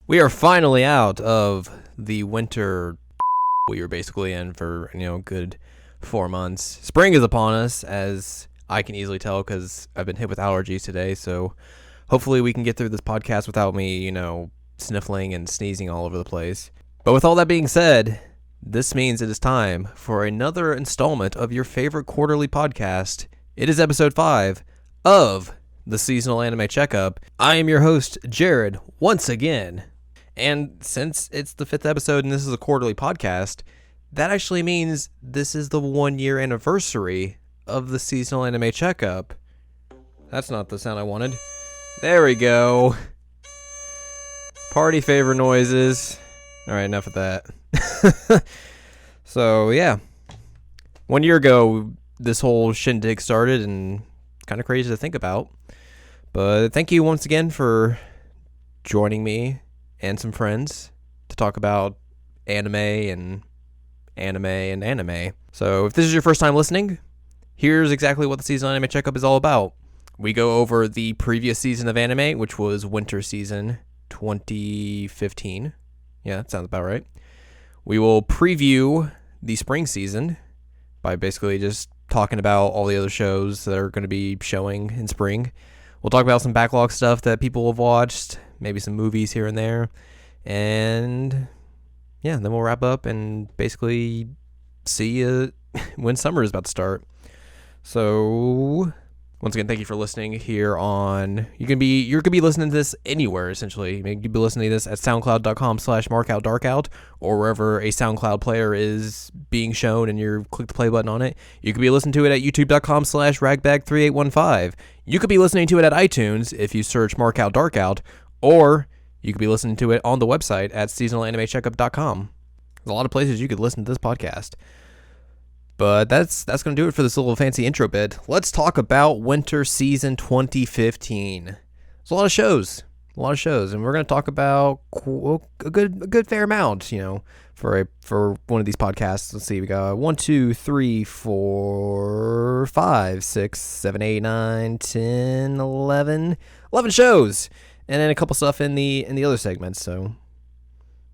We are finally out of the winter we were basically in for, good 4 months. Spring is upon us, as I can easily tell because I've been hit with allergies today. So hopefully we can get through this podcast without me, sniffling and sneezing all over the place. But with all that being said, this means it is time for another installment of your favorite quarterly podcast. It is episode 5 of the Seasonal Anime Checkup. I am your host, Jared, once again. And since it's the 5th episode and this is a quarterly podcast, that actually means this is the 1-year anniversary of the Seasonal Anime Checkup. That's not the sound I wanted. There we go. Party favor noises. Alright, enough of that. So, yeah. 1 year ago, this whole shindig started, and it's kind of crazy to think about. But thank you once again for joining me and some friends to talk about anime. So if this is your first time listening, here's exactly what the Seasonal Anime Checkup is all about. We go over the previous season of anime, which was winter season 2015. Yeah, that sounds about right. We will preview the spring season by basically just talking about all the other shows that are going to be showing in spring. We'll talk about some backlog stuff that people have watched, maybe some movies here and there. And yeah, then we'll wrap up and basically see when summer is about to start. So once again, thank you for listening here on, you're gonna be listening to this anywhere essentially. You could be listening to this at soundcloud.com/markoutdarkout or wherever a SoundCloud player is being shown and you click the play button on it. You could be listening to it at youtube.com/ragbag3815. You could be listening to it at iTunes if you search Markout Darkout, or you could be listening to it on the website at seasonalanimecheckup.com. There's a lot of places you could listen to this podcast. But that's going to do it for this little fancy intro bit. Let's talk about winter season 2015. There's a lot of shows, and we're going to talk about a good fair amount, for one of these podcasts. Let's see, we got 1, 2, 3, 4, 5, 6, 7, 8, 9, 10, 11 shows, and then a couple stuff in the other segments. So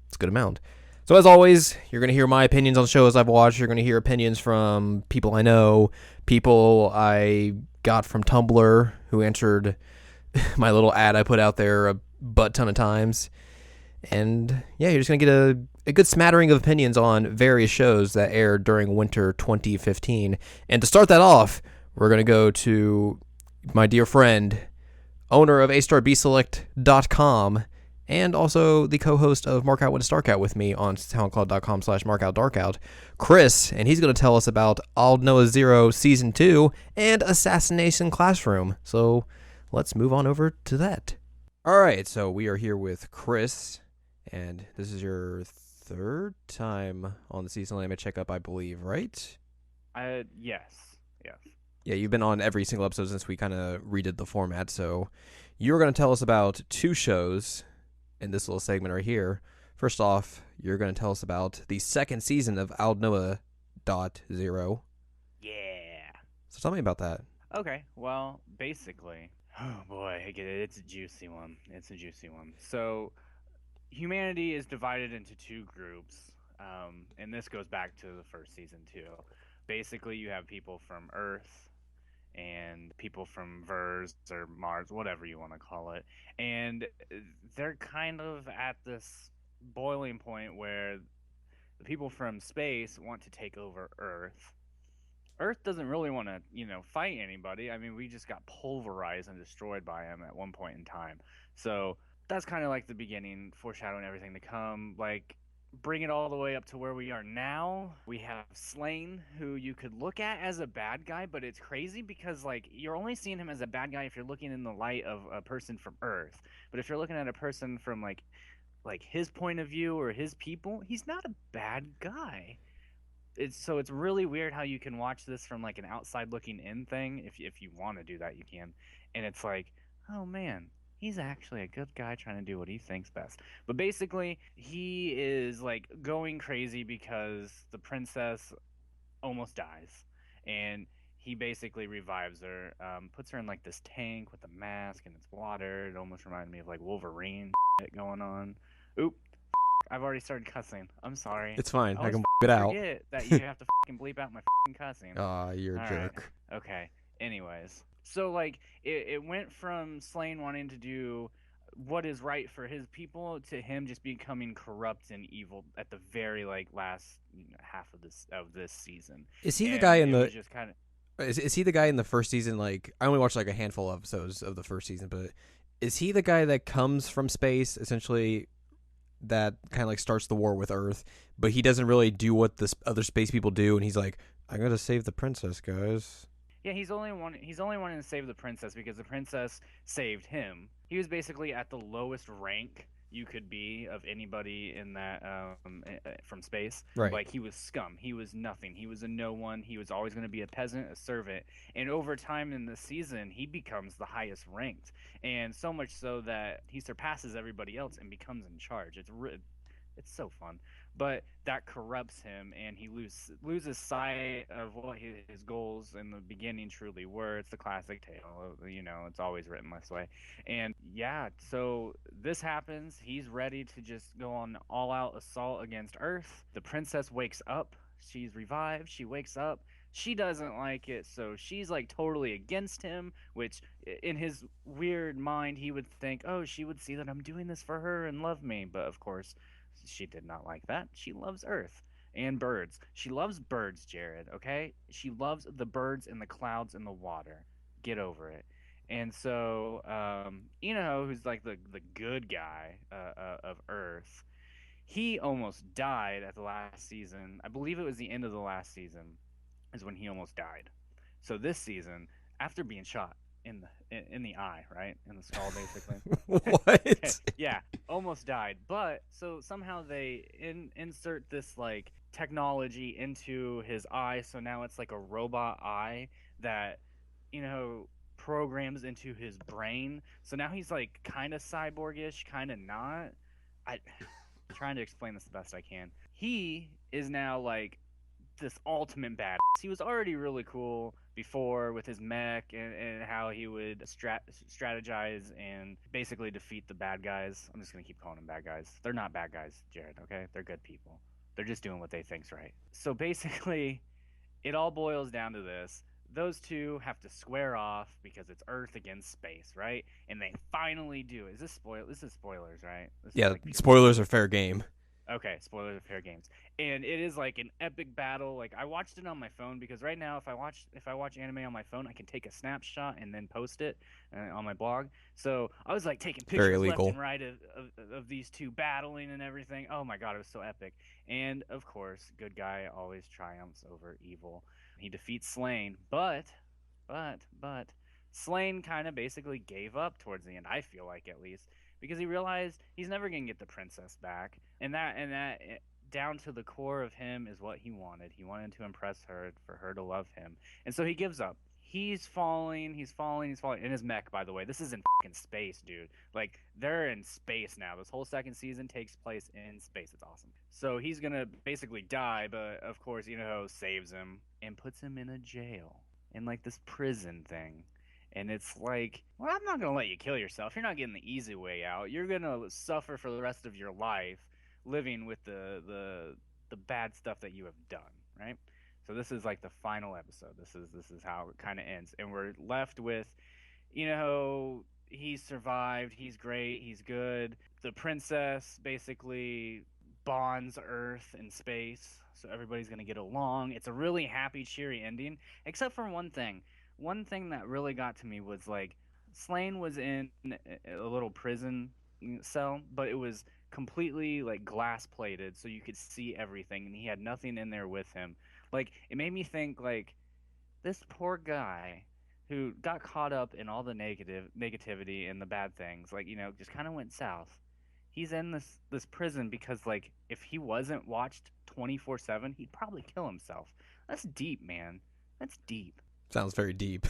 it's a good amount. So as always, you're going to hear my opinions on shows I've watched. You're going to hear opinions from people I know, people I got from Tumblr who answered my little ad I put out there a butt ton of times. And yeah, you're just going to get a good smattering of opinions on various shows that aired during winter 2015. And to start that off, we're going to go to my dear friend, owner of astarbselect.com, and also the co-host of Mark Out When to Stark Out with me on soundcloud.com/markoutdarkout, Chris, and he's going to tell us about aldnoah.zero Season 2 and Assassination Classroom. So let's move on over to that. All right, so we are here with Chris, and this is your third time on the Seasonal Anime Checkup, I believe, right? Yes. Yeah, you've been on every single episode since we kind of redid the format, so you're going to tell us about 2 shows in this little segment right here. First off, you're going to tell us about the second season of aldnoah.zero. Yeah. So tell me about that. Okay, well, basically, oh boy, I get it. It's a juicy one. So, humanity is divided into 2 groups, and this goes back to the first season too. Basically, you have people from Earth and people from Vers or Mars, whatever you want to call it, and they're kind of at this boiling point where the people from space want to take over Earth. Earth doesn't really want to, fight anybody. I mean, we just got pulverized and destroyed by them at one point in time. So that's kind of like the beginning, foreshadowing everything to come. Like, bring it all the way up to where we are now. We have Slain, who you could look at as a bad guy, but it's crazy because, like, you're only seeing him as a bad guy if you're looking in the light of a person from Earth. But if you're looking at a person from, like his point of view or his people, he's not a bad guy. It's really weird how you can watch this from, like, an outside looking in thing. If you want to do that, you can. And it's like, oh man, he's actually a good guy trying to do what he thinks best. But basically, he is, like, going crazy because the princess almost dies, and he basically revives her, puts her in, like, this tank with a mask and it's water. It almost reminded me of, like, Wolverine shit going on. Oop, I've already started cussing. I'm sorry. It's fine. I I always can bleep it out. forget that you have to bleep out my cussing. Ah, you're a All right. jerk. Okay. Anyways, so like it went from Slane wanting to do what is right for his people to him just becoming corrupt and evil at the very like last half of this season. Is he the guy And in it was the? just kind of Is he the guy in the first season? Like, I only watched like a handful of episodes of the first season, but is he the guy that comes from space essentially? That kind of like starts the war with Earth, but he doesn't really do what the other space people do, and he's like, "I gotta save the princess, guys." yeah, he's only wanting to save the princess because the princess saved him. He was basically at the lowest rank you could be of anybody in that from space. Right. Like he was scum. He was nothing. He was a no one. He was always going to be a peasant, a servant. And over time in the season, he becomes the highest ranked, and so much so that he surpasses everybody else and becomes in charge. It's so fun, but that corrupts him, and he loses sight of what his goals in the beginning truly were. It's the classic tale, it's always written this way. And yeah, so this happens. He's ready to just go on all-out assault against Earth. The princess wakes up. She's revived. She wakes up. She doesn't like it, so she's like totally against him, which in his weird mind he would think, oh, she would see that I'm doing this for her and love me. But of course, she did not like that. She loves Earth and birds. She loves birds, Jared, okay? She loves the birds and the clouds and the water. Get over it. And so, who's like the good guy of Earth, he almost died at the last season. I believe it was the end of the last season is when he almost died. So this season, after being shot in the eye, right? In the skull, basically. What? Yeah, almost died. But so somehow they insert this like technology into his eye, so now it's like a robot eye that programs into his brain. So now he's like kind of cyborgish, kind of not. I'm trying to explain this the best I can. He is now like this ultimate badass. He was already really cool before with his mech and how he would strategize and basically defeat the bad guys. I'm just going to keep calling them bad guys. They're not bad guys, Jared, okay? They're good people. They're just doing what they think's right. So basically, it all boils down to this. Those two have to square off because it's Earth against space, right? And they finally do. Is this spoil? This is spoilers, right? This Yeah, is like spoilers are fair game. Okay, spoilers of fair games, and it is like an epic battle. Like I watched it on my phone because right now, if I watch anime on my phone, I can take a snapshot and then post it on my blog. So I was like taking pictures left and right of these two battling and everything. Oh my god, it was so epic! And of course, good guy always triumphs over evil. He defeats Slane, but Slane kind of basically gave up towards the end. I feel like at least because he realized he's never gonna get the princess back, and that down to the core of him is what he wanted. He wanted to impress her, for her to love him, and so he gives up. He's falling in his mech. By the way, this is in fucking space, dude. Like they're in space now. This whole second season takes place in space. It's awesome. So he's gonna basically die, but of course, saves him and puts him in a jail, in like this prison thing. And it's like, well, I'm not going to let you kill yourself. You're not getting the easy way out. You're going to suffer for the rest of your life living with the bad stuff that you have done, right? So this is like the final episode. This is how it kind of ends. And we're left with, he's survived. He's great. He's good. The princess basically bonds Earth and space. So everybody's going to get along. It's a really happy, cheery ending, except for one thing. One thing that really got to me was like Slane was in a little prison cell, but it was completely like glass plated so you could see everything, and he had nothing in there with him. Like it made me think like this poor guy who got caught up in all the negativity and the bad things, like just kind of went south. He's in this prison because like if he wasn't watched 24/7, he'd probably kill himself. That's deep, man. That's deep. Sounds very deep.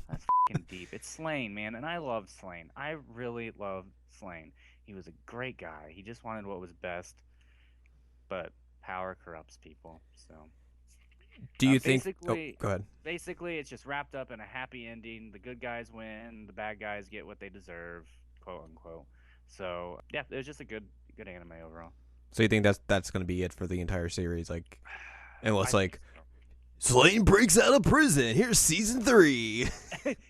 That's fucking deep. It's Slane, man, and I love Slane. I really love Slane. He was a great guy. He just wanted what was best, but power corrupts people. So, do you think? Basically, go ahead. Basically, it's just wrapped up in a happy ending. The good guys win. The bad guys get what they deserve, quote unquote. So, yeah, it was just a good Good anime overall. So you think that's going to be it for the entire series? Like, unless I like think so. Slane breaks out of prison. Here's season 3.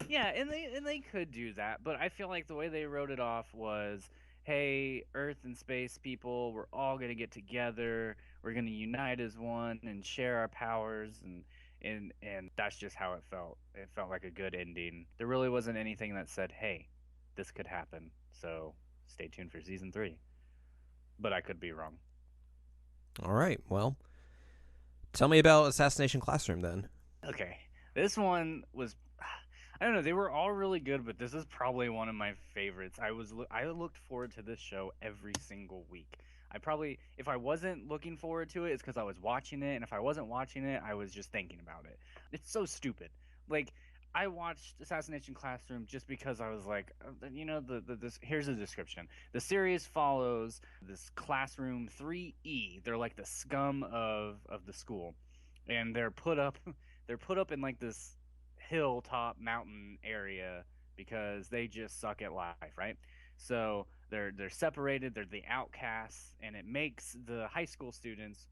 Yeah, and they could do that, but I feel like the way they wrote it off was, hey, Earth and space people, we're all gonna get together, we're gonna unite as one and share our powers, and that's just how it felt. It felt like a good ending. There really wasn't anything that said, hey, this could happen. So stay tuned for season 3. But I could be wrong. All right. Well, tell me about Assassination Classroom then. Okay, this one was. I don't know. They were all really good, but this is probably one of my favorites. I looked forward to this show every single week. I probably, if I wasn't looking forward to it, it's because I was watching it, and if I wasn't watching it, I was just thinking about it. It's so stupid. Like, I watched Assassination Classroom just because I was like, this. Here's the description. The series follows this classroom 3E. They're like the scum of the school, and they're put up in like this hilltop mountain area because they just suck at life, right? So they're separated, they're the outcasts, and it makes the high school students,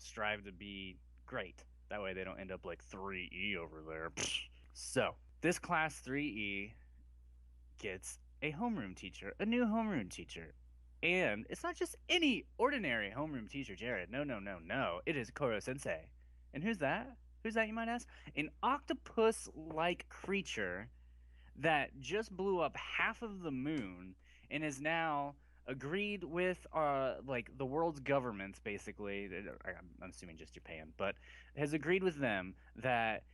strive to be great. That way they don't end up like 3E over there. So this class 3E gets a homeroom teacher, a new homeroom teacher. And it's not just any ordinary homeroom teacher, Jared. No, no, no, no. It is Koro Sensei. And who's that? Who's that, you might ask? An octopus like creature that just blew up half of the moon and is now agreed with like the world's governments, basically. I'm assuming just Japan, but has agreed with them that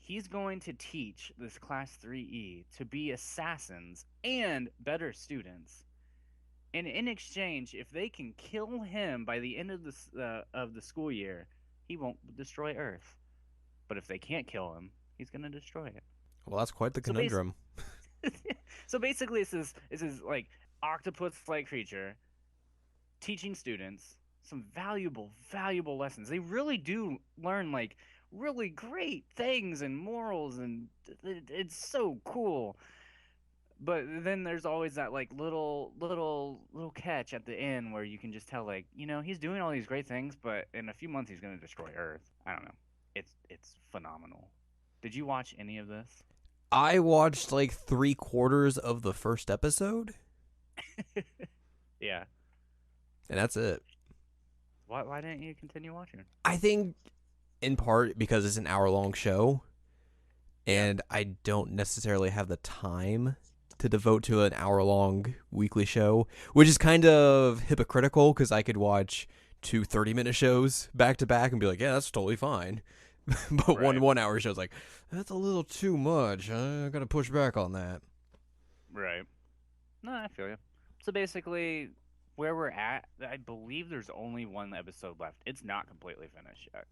he's going to teach this class 3E to be assassins and better students. And in exchange, if they can kill him by the end of the school year, he won't destroy Earth. But if they can't kill him, he's gonna destroy it. Well, that's quite the conundrum. So basically, this is like octopus-like creature teaching students some valuable lessons. They really do learn like really great things and morals, and it's so cool. But then there's always that like little catch at the end where you can just tell, like, he's doing all these great things, but in a few months he's gonna destroy Earth. I don't know. It's phenomenal. Did you watch any of this? I watched like 3/4 of the first episode. Yeah. And that's it. Why didn't you continue watching? I think in part because it's an hour-long show, and I don't necessarily have the time to devote to an hour-long weekly show, which is kind of hypocritical because I could watch 2 30-minute shows back to back and be like, yeah, that's totally fine. But Right. one hour show's like, that's a little too much. I gotta push back on that. Right. No, I feel you. So basically, where we're at, I believe there's only one episode left. It's not completely finished yet.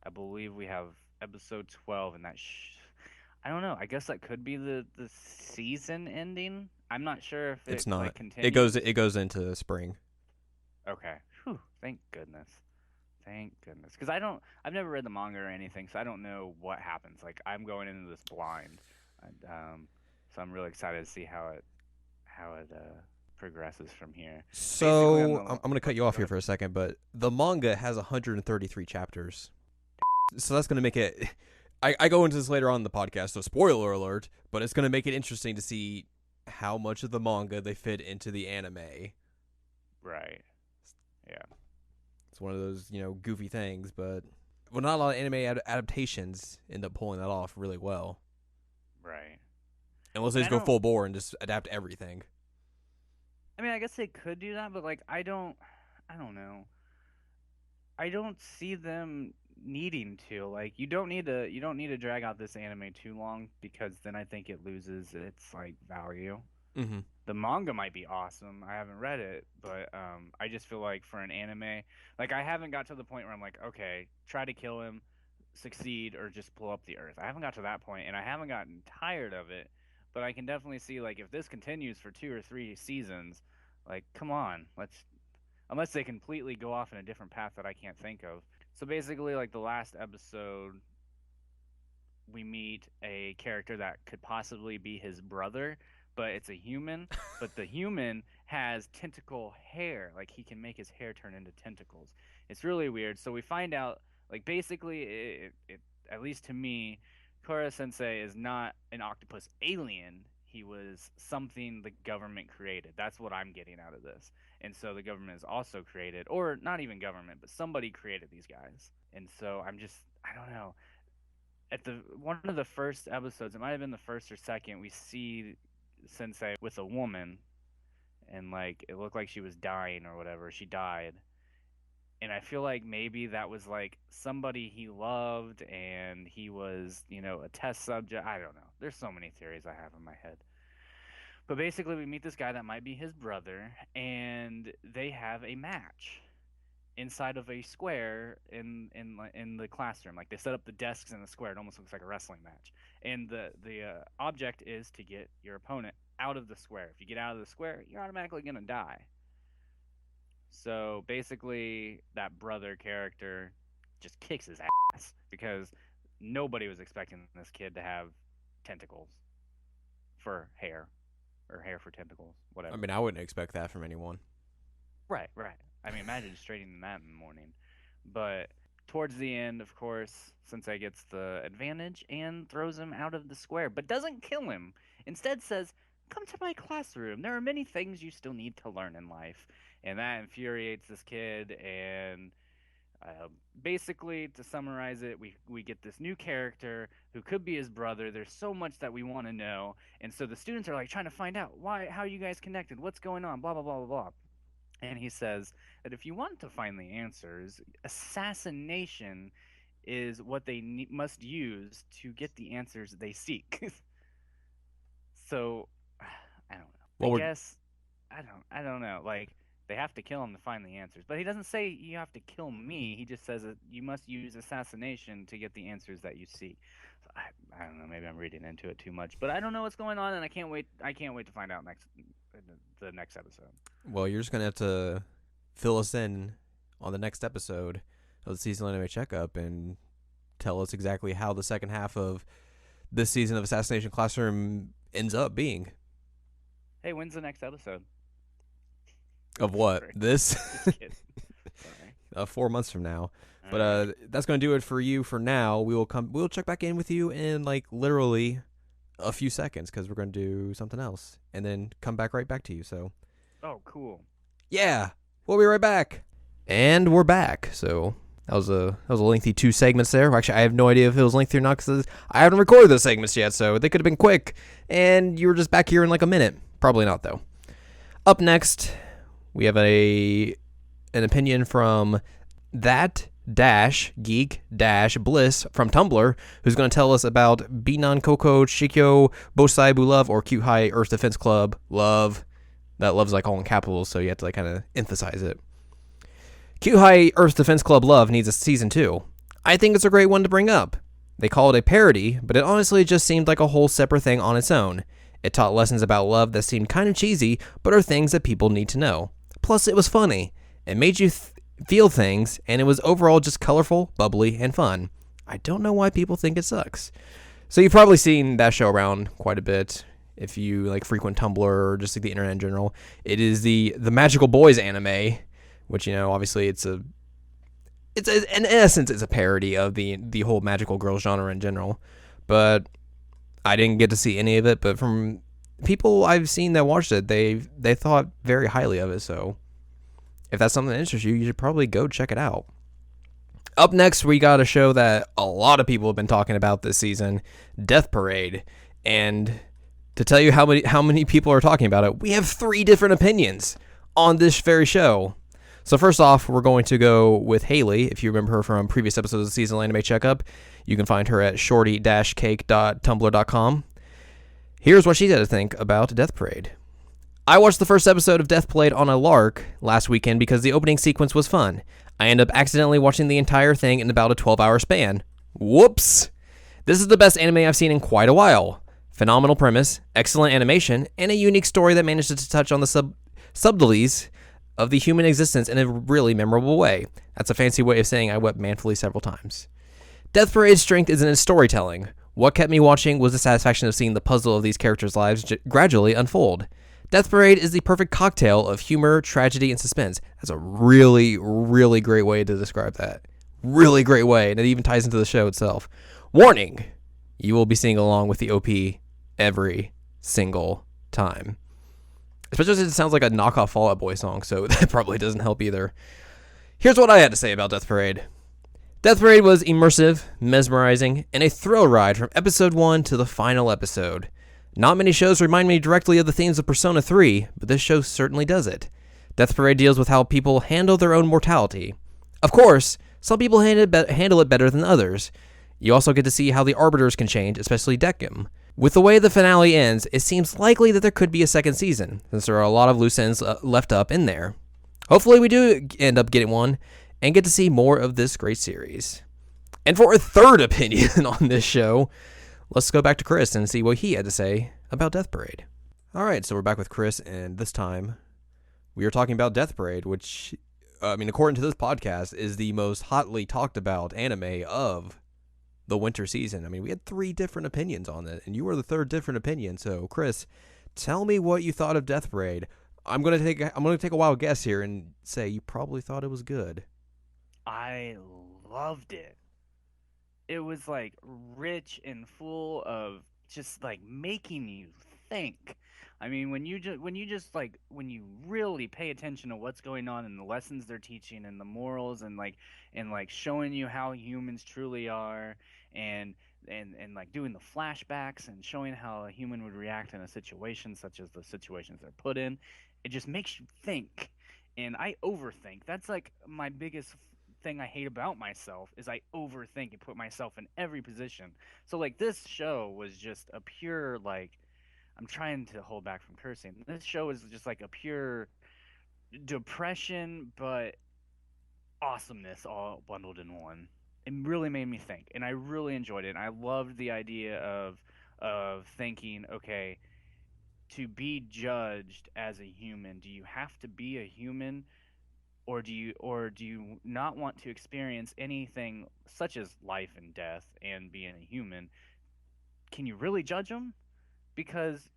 I believe we have episode 12, and I don't know. I guess that could be the season ending. I'm not sure if It's it not. like continues. It goes into spring. Okay. Whew, thank goodness. Thank goodness. Because I've never read the manga or anything, so I don't know what happens. Like, I'm going into this blind. So I'm really excited to see how it progresses from here. So I'm going to cut you off here for a second, but the manga has 133 chapters. So that's going to make it... I go into this later on in the podcast, so spoiler alert, but it's going to make it interesting to see how much of the manga they fit into the anime. Right. Yeah. It's one of those, goofy things, but not a lot of anime adaptations end up pulling that off really well. Right. Unless they just go full bore and just adapt everything. I mean, I guess they could do that, but like, I don't know. I don't see them needing to. Like, you don't need to drag out this anime too long, because then I think it loses its like value. Mm-hmm. The manga might be awesome. I haven't read it, but I just feel like for an anime, like, I haven't got to the point where I'm like, okay, try to kill him, succeed, or just blow up the Earth. I haven't got to that point, and I haven't gotten tired of it. But I can definitely see, like, if this continues for 2 or 3 seasons, like, come on, unless they completely go off in a different path that I can't think of. So basically, like, the last episode, we meet a character that could possibly be his brother, but it's a human. But the human has tentacle hair. Like, he can make his hair turn into tentacles. It's really weird. So we find out, like, basically, at least to me, Kora Sensei is not an octopus alien. He was something the government created. That's what I'm getting out of this. And so the government is also created, or not even government, but somebody created these guys. And so I don't know. At one of the first episodes, it might have been the first or second, we see Sensei with a woman, and like it looked like she was dying or whatever. She died. And I feel like maybe that was like somebody he loved, and he was, a test subject. I don't know. There's so many theories I have in my head. But basically, we meet this guy that might be his brother, and they have a match inside of a square in the classroom. Like, they set up the desks in the square. It almost looks like a wrestling match. And the object is to get your opponent out of the square. If you get out of the square, you're automatically going to die. So basically, that brother character just kicks his ass because nobody was expecting this kid to have tentacles for hair, or hair for tentacles, whatever. I mean, I wouldn't expect that from anyone. Right. I mean, imagine straightening that in the morning. But towards the end, of course, Sensei gets the advantage and throws him out of the square, but doesn't kill him. Instead says, "Come to my classroom. There are many things you still need to learn in life." And that infuriates this kid. And basically, to summarize it, we get this new character who could be his brother. There's so much that we want to know. And so the students are like trying to find out how you guys connected, what's going on, blah, blah, blah, blah, blah. And he says that if you want to find the answers, assassination is what they must use to get the answers they seek. So, I don't know. I don't know. Like, they have to kill him to find the answers. But he doesn't say you have to kill me. He just says that you must use assassination to get the answers that you seek. So I don't know. Maybe I'm reading into it too much. But I don't know what's going on, and I can't wait to find out the next episode. Well, you're just going to have to fill us in on the next episode of the Seasonal Anime Checkup and tell us exactly how the second half of this season of Assassination Classroom ends up being. Hey, when's the next episode? Of what? Sorry. This? Just kidding. Sorry. 4 months from now. All But right. that's going to do it for you for now. We'll check back in with you in like literally a few seconds because we're going to do something else and then come back right back to you. So, Oh, cool. yeah, we'll be right back. And we're back. So that was a lengthy 2 segments there. Actually, I have no idea if it was lengthy or not because I haven't recorded those segments yet. So they could have been quick, and you were just back here in like a minute. Probably not though. Up next, we have an opinion from that-geek-bliss from Tumblr, who's going to tell us about Binan Koukou Chikyuu Bosai Love, or Cute High Earth Defense Club Love. That love's like all in capitals, so you have to like kind of emphasize it. Cute High Earth Defense Club Love needs a season 2. I think it's a great one to bring up. They call it a parody, but it honestly just seemed like a whole separate thing on its own. It taught lessons about love that seemed kind of cheesy, but are things that people need to know. Plus, it was funny. It made you feel things, and it was overall just colorful, bubbly, and fun. I don't know why people think it sucks. So you've probably seen that show around quite a bit if you like frequent Tumblr or just like the internet in general. It is the Magical Boys anime, which, obviously in essence it's a parody of the whole magical girl genre in general. But I didn't get to see any of it, but from people I've seen that watched it, they thought very highly of it. So if that's something that interests you, you should probably go check it out. Up next, we got a show that a lot of people have been talking about this season, Death Parade. And to tell you how many people are talking about it, we have 3 different opinions on this very show. So first off, we're going to go with Haley. If you remember her from previous episodes of Seasonal Anime Checkup, you can find her at shorty-cake.tumblr.com. Here's what she had to think about Death Parade. I watched the first episode of Death Parade on a lark last weekend because the opening sequence was fun. I ended up accidentally watching the entire thing in about a 12-hour span. Whoops! This is the best anime I've seen in quite a while. Phenomenal premise, excellent animation, and a unique story that manages to touch on the subtleties of the human existence in a really memorable way. That's a fancy way of saying I wept manfully several times. Death Parade's strength is in its storytelling. What kept me watching was the satisfaction of seeing the puzzle of these characters' lives gradually unfold. Death Parade is the perfect cocktail of humor, tragedy, and suspense. That's a really, really great way to describe that. Really great way, and it even ties into the show itself. Warning! You will be singing along with the OP every single time. Especially since it sounds like a knockoff Fall Out Boy song, so that probably doesn't help either. Here's what I had to say about Death Parade. Death Parade was immersive, mesmerizing, and a thrill ride from episode 1 to the final episode. Not many shows remind me directly of the themes of Persona 3, but this show certainly does it. Death Parade deals with how people handle their own mortality. Of course, some people handle it better than others. You also get to see how the Arbiters can change, especially Dekim. With the way the finale ends, it seems likely that there could be a second season, since there are a lot of loose ends left up in there. Hopefully we do end up getting one, and get to see more of this great series. And for a third opinion on this show, let's go back to Chris and see what he had to say about Death Parade. All right, so we're back with Chris, and this time we are talking about Death Parade, which, according to this podcast, is the most hotly talked about anime of the winter season. We had 3 different opinions on it, and you were the third different opinion. So, Chris, tell me what you thought of Death Parade. I'm gonna take a wild guess here and say you probably thought it was good. I loved it. It was like rich and full of just like making you think. When you really pay attention to what's going on and the lessons they're teaching and the morals and showing you how humans truly are and like doing the flashbacks and showing how a human would react in a situation such as the situations they're put in, it just makes you think. And I overthink. That's like my biggest thing I hate about myself is I overthink and put myself in every position. So like this show was just a pure I'm trying to hold back from cursing. This show is just like a pure depression but awesomeness all bundled in one. It really made me think, and I really enjoyed it. And I loved the idea of thinking, okay, to be judged as a human, do you have to be a human, or do you not want to experience anything such as life and death and being a human? Can you really judge them? Because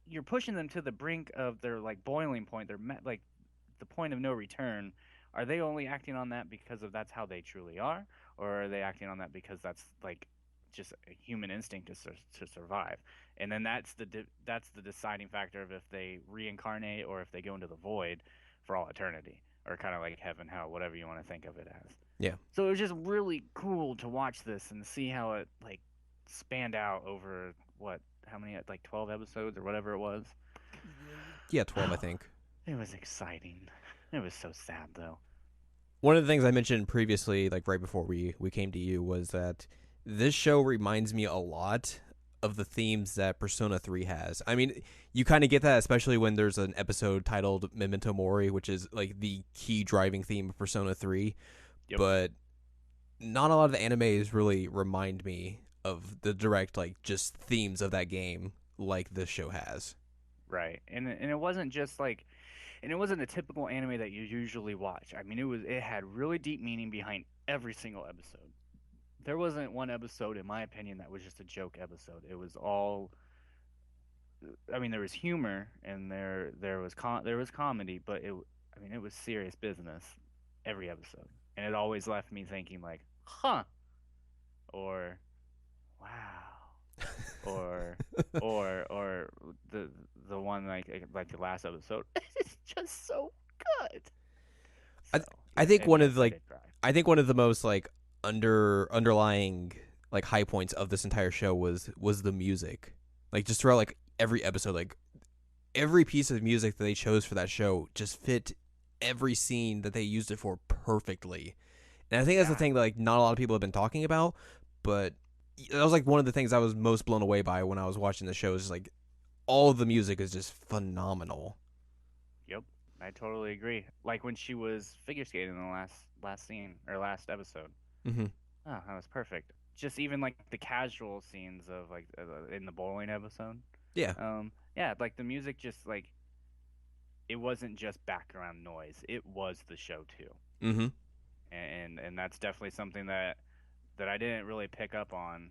you're pushing them to the brink of their boiling point, the point of no return. Are they only acting on that because that's how they truly are, or are they acting on that because that's just a human instinct to survive? And then that's the deciding factor of if they reincarnate or if they go into the void for all eternity, or kind of like heaven, hell, whatever you want to think of it as. Yeah. So it was just really cool to watch this and see how it spanned out over how many 12 episodes or whatever it was. Yeah, 12, I think. It was exciting. It was so sad though. One of the things I mentioned previously, right before we came to you, was that this show reminds me a lot of the themes that Persona 3 has. You kind of get that, especially when there's an episode titled Memento Mori, which is the key driving theme of Persona 3. Yep. But not a lot of the animes really remind me of the direct just themes of that game like this show has. Right. And it wasn't just and it wasn't a typical anime that you usually watch. It had really deep meaning behind every single episode. There wasn't one episode, in my opinion, that was just a joke episode. It was all. There was humor and there was comedy, but it was serious business every episode, and it always left me thinking huh, or wow, or the one the last episode. It's just so good. So, I think one of the most underlying high points of this entire show was the music. Just throughout every episode, every piece of music that they chose for that show just fit every scene that they used it for perfectly. And I think that's the thing that not a lot of people have been talking about, but that was one of the things I was most blown away by when I was watching the show. Is just all of the music is just phenomenal. Yep, I totally agree. Like when she was figure skating in the last scene or last episode. Mm-hmm. Oh, that was perfect. Just even the casual scenes of in the bowling episode. Yeah. Yeah, the music just it wasn't just background noise. It was the show too. Mm-hmm. And that's definitely something that I didn't really pick up on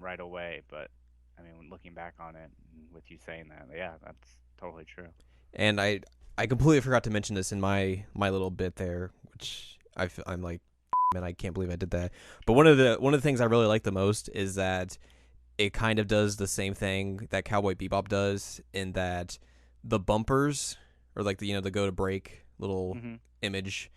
right away, but I mean, looking back on it, with you saying that, yeah, that's totally true. And I completely forgot to mention this in my little bit there, which I'm like, man, I can't believe I did that. But one of the things I really like the most is that it kind of does the same thing that Cowboy Bebop does, in that the bumpers, or like the go to break little image,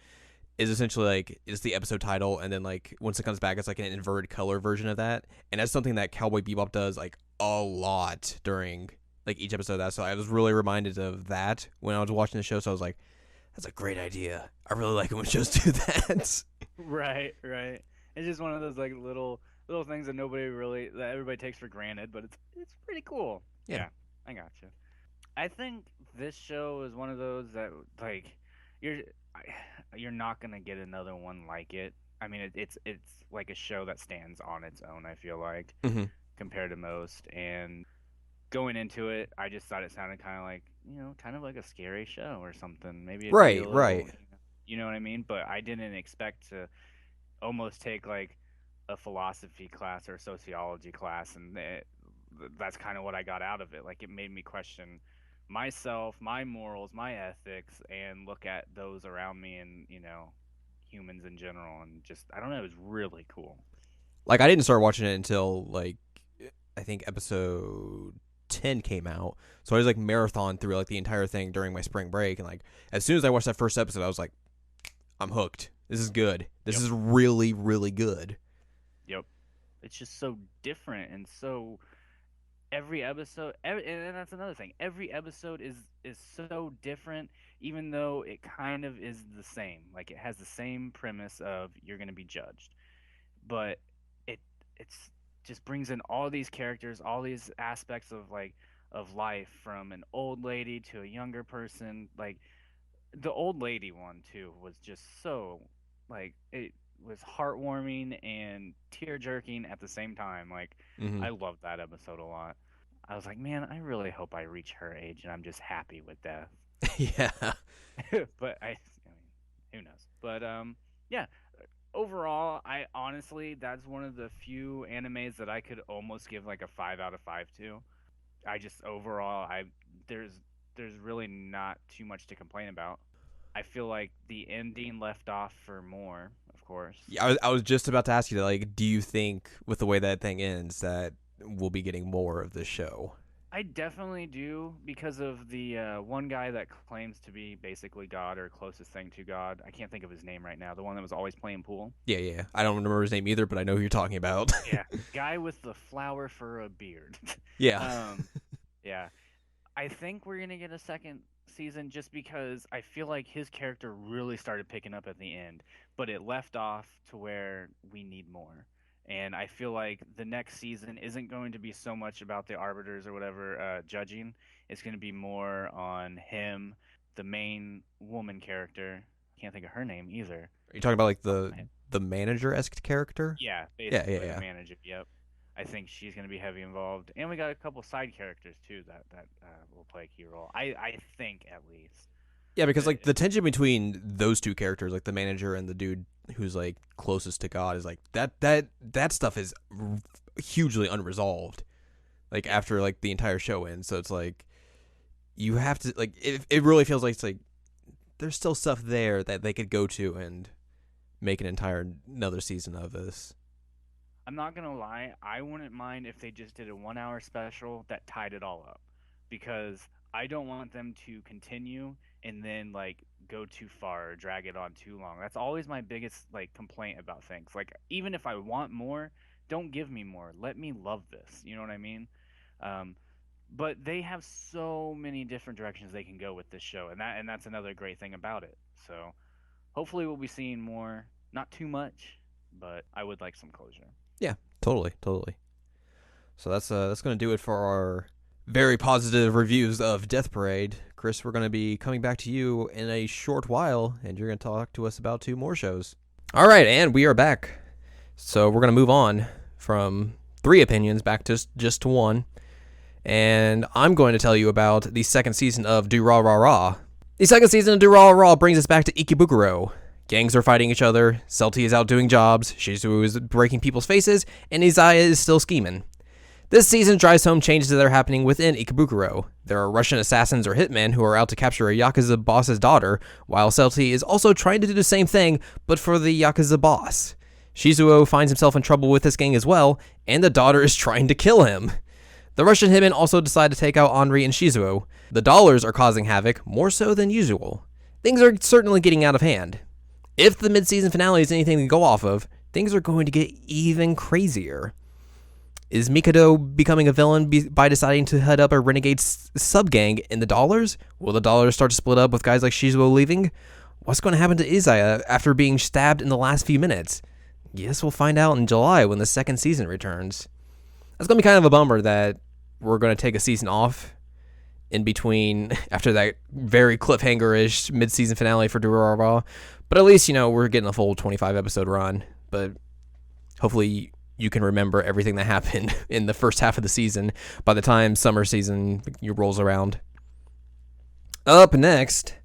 is essentially like it's the episode title, and then like once it comes back, it's like an inverted color version of that, and that's something that Cowboy Bebop does like a lot during like each episode of that. So I was really reminded of that when I was watching the show. So I was like, that's a great idea. I really like it when shows do that. Right. It's just one of those like little things that everybody takes for granted, but it's pretty cool. Yeah, I gotcha. I think this show is one of those that like you're not gonna get another one like it. I mean, it's like a show that stands on its own. I feel like compared to most, and going into it, I just thought it sounded kind of like kind of like a scary show or something. Maybe it'd be a little, Right. You know what I mean? But I didn't expect to almost take like a philosophy class or a sociology class, and that's kind of what I got out of it. Like, it made me question myself, my morals, my ethics, and look at those around me, and humans in general, and just I don't know, it was really cool. Like, I didn't start watching it until like I think episode 10 came out, so I was like marathon through like the entire thing during my spring break, and like as soon as I watched that first episode, I was like, I'm hooked. This is good. This is really, really good. Yep. It's just so different, and so every episode, and that's another thing. Every episode is so different, even though it kind of is the same. Like, it has the same premise of you're going to be judged, but it's just brings in all these characters, all these aspects of life, from an old lady to a younger person. Like, the old lady one too was just so, like, it was heartwarming and tear-jerking at the same time. Like, I loved that episode a lot. I was like, man, I really hope I reach her age and I'm just happy with death. Yeah. But I mean, who knows? But yeah. Overall, I honestly, that's one of the few animes that I could almost give like a 5 out of 5 to. I just overall, there's really not too much to complain about. I feel like the ending left off for more, of course. Yeah, I was just about to ask you that. Like, do you think with the way that thing ends that we'll be getting more of this show? I definitely do, because of the one guy that claims to be basically God, or closest thing to God. I can't think of his name right now. The one that was always playing pool. Yeah. I don't remember his name either, but I know who you're talking about. Yeah, guy with the flower for a beard. Yeah. Yeah. I think we're gonna get a second season, just because I feel like his character really started picking up at the end, but it left off to where we need more. And I feel like the next season isn't going to be so much about the arbiters or whatever judging. It's going to be more on him, the main woman character. Can't think of her name either. Are you talking about like the manager-esque character? Yeah, basically Yeah. the manager. Yep. I think she's going to be heavy involved, and we got a couple side characters too that will play a key role. I think, at least. Yeah, because like the tension between those two characters, like the manager and the dude who's like closest to God, is like that stuff is hugely unresolved. Like, after like the entire show ends, so it's like you have to, like, it really feels like it's like there's still stuff there that they could go to and make another season of this. I'm not gonna lie, I wouldn't mind if they just did a 1-hour special that tied it all up, because I don't want them to continue and then like go too far or drag it on too long. That's always my biggest like complaint about things. Like, even if I want more, don't give me more. Let me love this. You know what I mean? But they have so many different directions they can go with this show, and that's another great thing about it. So hopefully we'll be seeing more. Not too much, but I would like some closure. Yeah, totally. So that's going to do it for our very positive reviews of Death Parade. Chris, we're going to be coming back to you in a short while, and you're going to talk to us about 2 more shows. All right, and we are back. So we're going to move on from 3 opinions back to just to 1. And I'm going to tell you about the second season of Durarara. The second season of Durarara brings us back to Ikebukuro. Gangs are fighting each other, Celty is out doing jobs, Shizu is breaking people's faces, and Izaya is still scheming. This season drives home changes that are happening within Ikebukuro. There are Russian assassins or hitmen who are out to capture a Yakuza boss's daughter, while Celti is also trying to do the same thing, but for the Yakuza boss. Shizuo finds himself in trouble with this gang as well, and the daughter is trying to kill him. The Russian hitmen also decide to take out Henri and Shizuo. The dollars are causing havoc, more so than usual. Things are certainly getting out of hand. If the mid-season finale is anything to go off of, things are going to get even crazier. Is Mikado becoming a villain by deciding to head up a renegade sub-gang in the dollars? Will the dollars start to split up with guys like Shizuo leaving? What's going to happen to Izaya after being stabbed in the last few minutes? Guess we'll find out in July when the second season returns. It's going to be kind of a bummer that we're going to take a season off in between after that very cliffhanger-ish mid-season finale for Durarara. But at least, we're getting a full 25-episode run. But hopefully you can remember everything that happened in the first half of the season by the time summer season rolls around. Up next,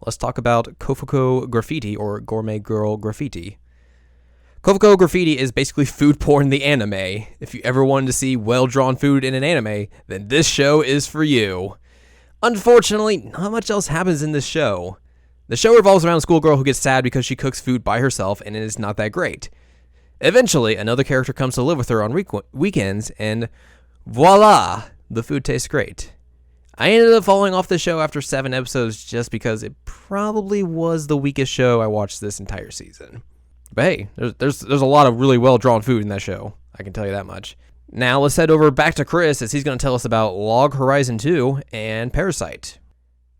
let's talk about Koufuku Graffiti, or Gourmet Girl Graffiti. Koufuku Graffiti is basically food porn the anime. If you ever wanted to see well-drawn food in an anime, then this show is for you. Unfortunately, not much else happens in this show. The show revolves around a schoolgirl who gets sad because she cooks food by herself and it is not that great. Eventually, another character comes to live with her on weekends, and voila, the food tastes great. I ended up falling off the show after 7 episodes just because it probably was the weakest show I watched this entire season. But hey, there's a lot of really well-drawn food in that show, I can tell you that much. Now let's head over back to Chris as he's going to tell us about Log Horizon 2 and Parasyte.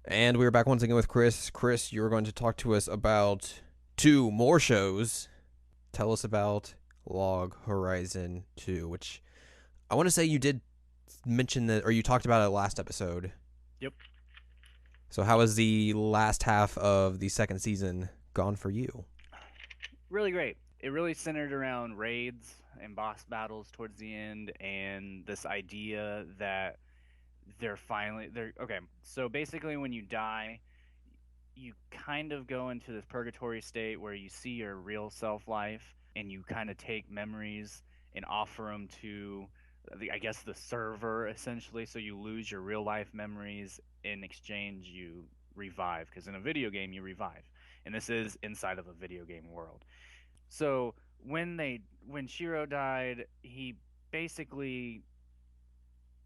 And we're back once again with Chris. Chris, you're going to talk to us about 2 more shows. Tell us about Log Horizon 2, which I want to say you did mention that, or you talked about it last episode. Yep. So how has the last half of the second season gone for you? Really great. It really centered around raids and boss battles towards the end, and this idea that they're okay. So basically, when you die, you kind of go into this purgatory state where you see your real self life, and you kind of take memories and offer them to the server, essentially. So you lose your real life memories. In exchange, you revive, because in a video game you revive, and this is inside of a video game world. So when Shiro died, he basically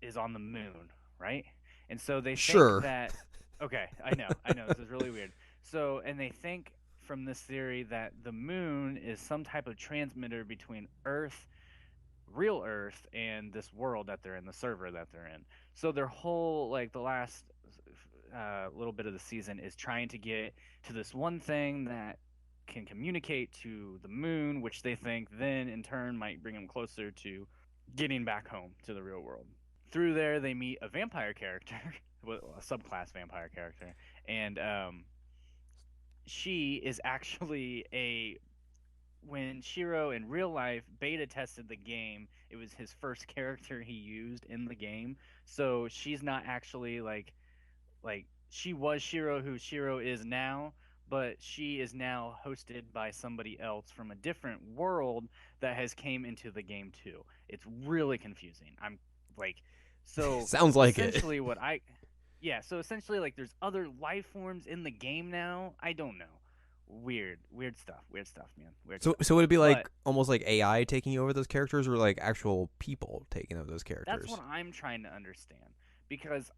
is on the moon, right? And so they think that, okay, I know, this is really weird. So, and they think from this theory that the moon is some type of transmitter between Earth, real Earth, and this world that they're in, the server that they're in. So their whole, the last little bit of the season is trying to get to this one thing that can communicate to the moon, which they think then in turn might bring them closer to getting back home to the real world. Through there, they meet a vampire character, a subclass vampire character, and she is actually when Shiro in real life beta tested the game, it was his first character he used in the game. So she's not actually like she was Shiro who Shiro is now, but she is now hosted by somebody else from a different world that has came into the game too. It's really confusing. Sounds like essentially it. So essentially there's other life forms in the game now. I don't know. Weird stuff, man. So would it be almost like AI taking over those characters, or like actual people taking over those characters? That's what I'm trying to understand, because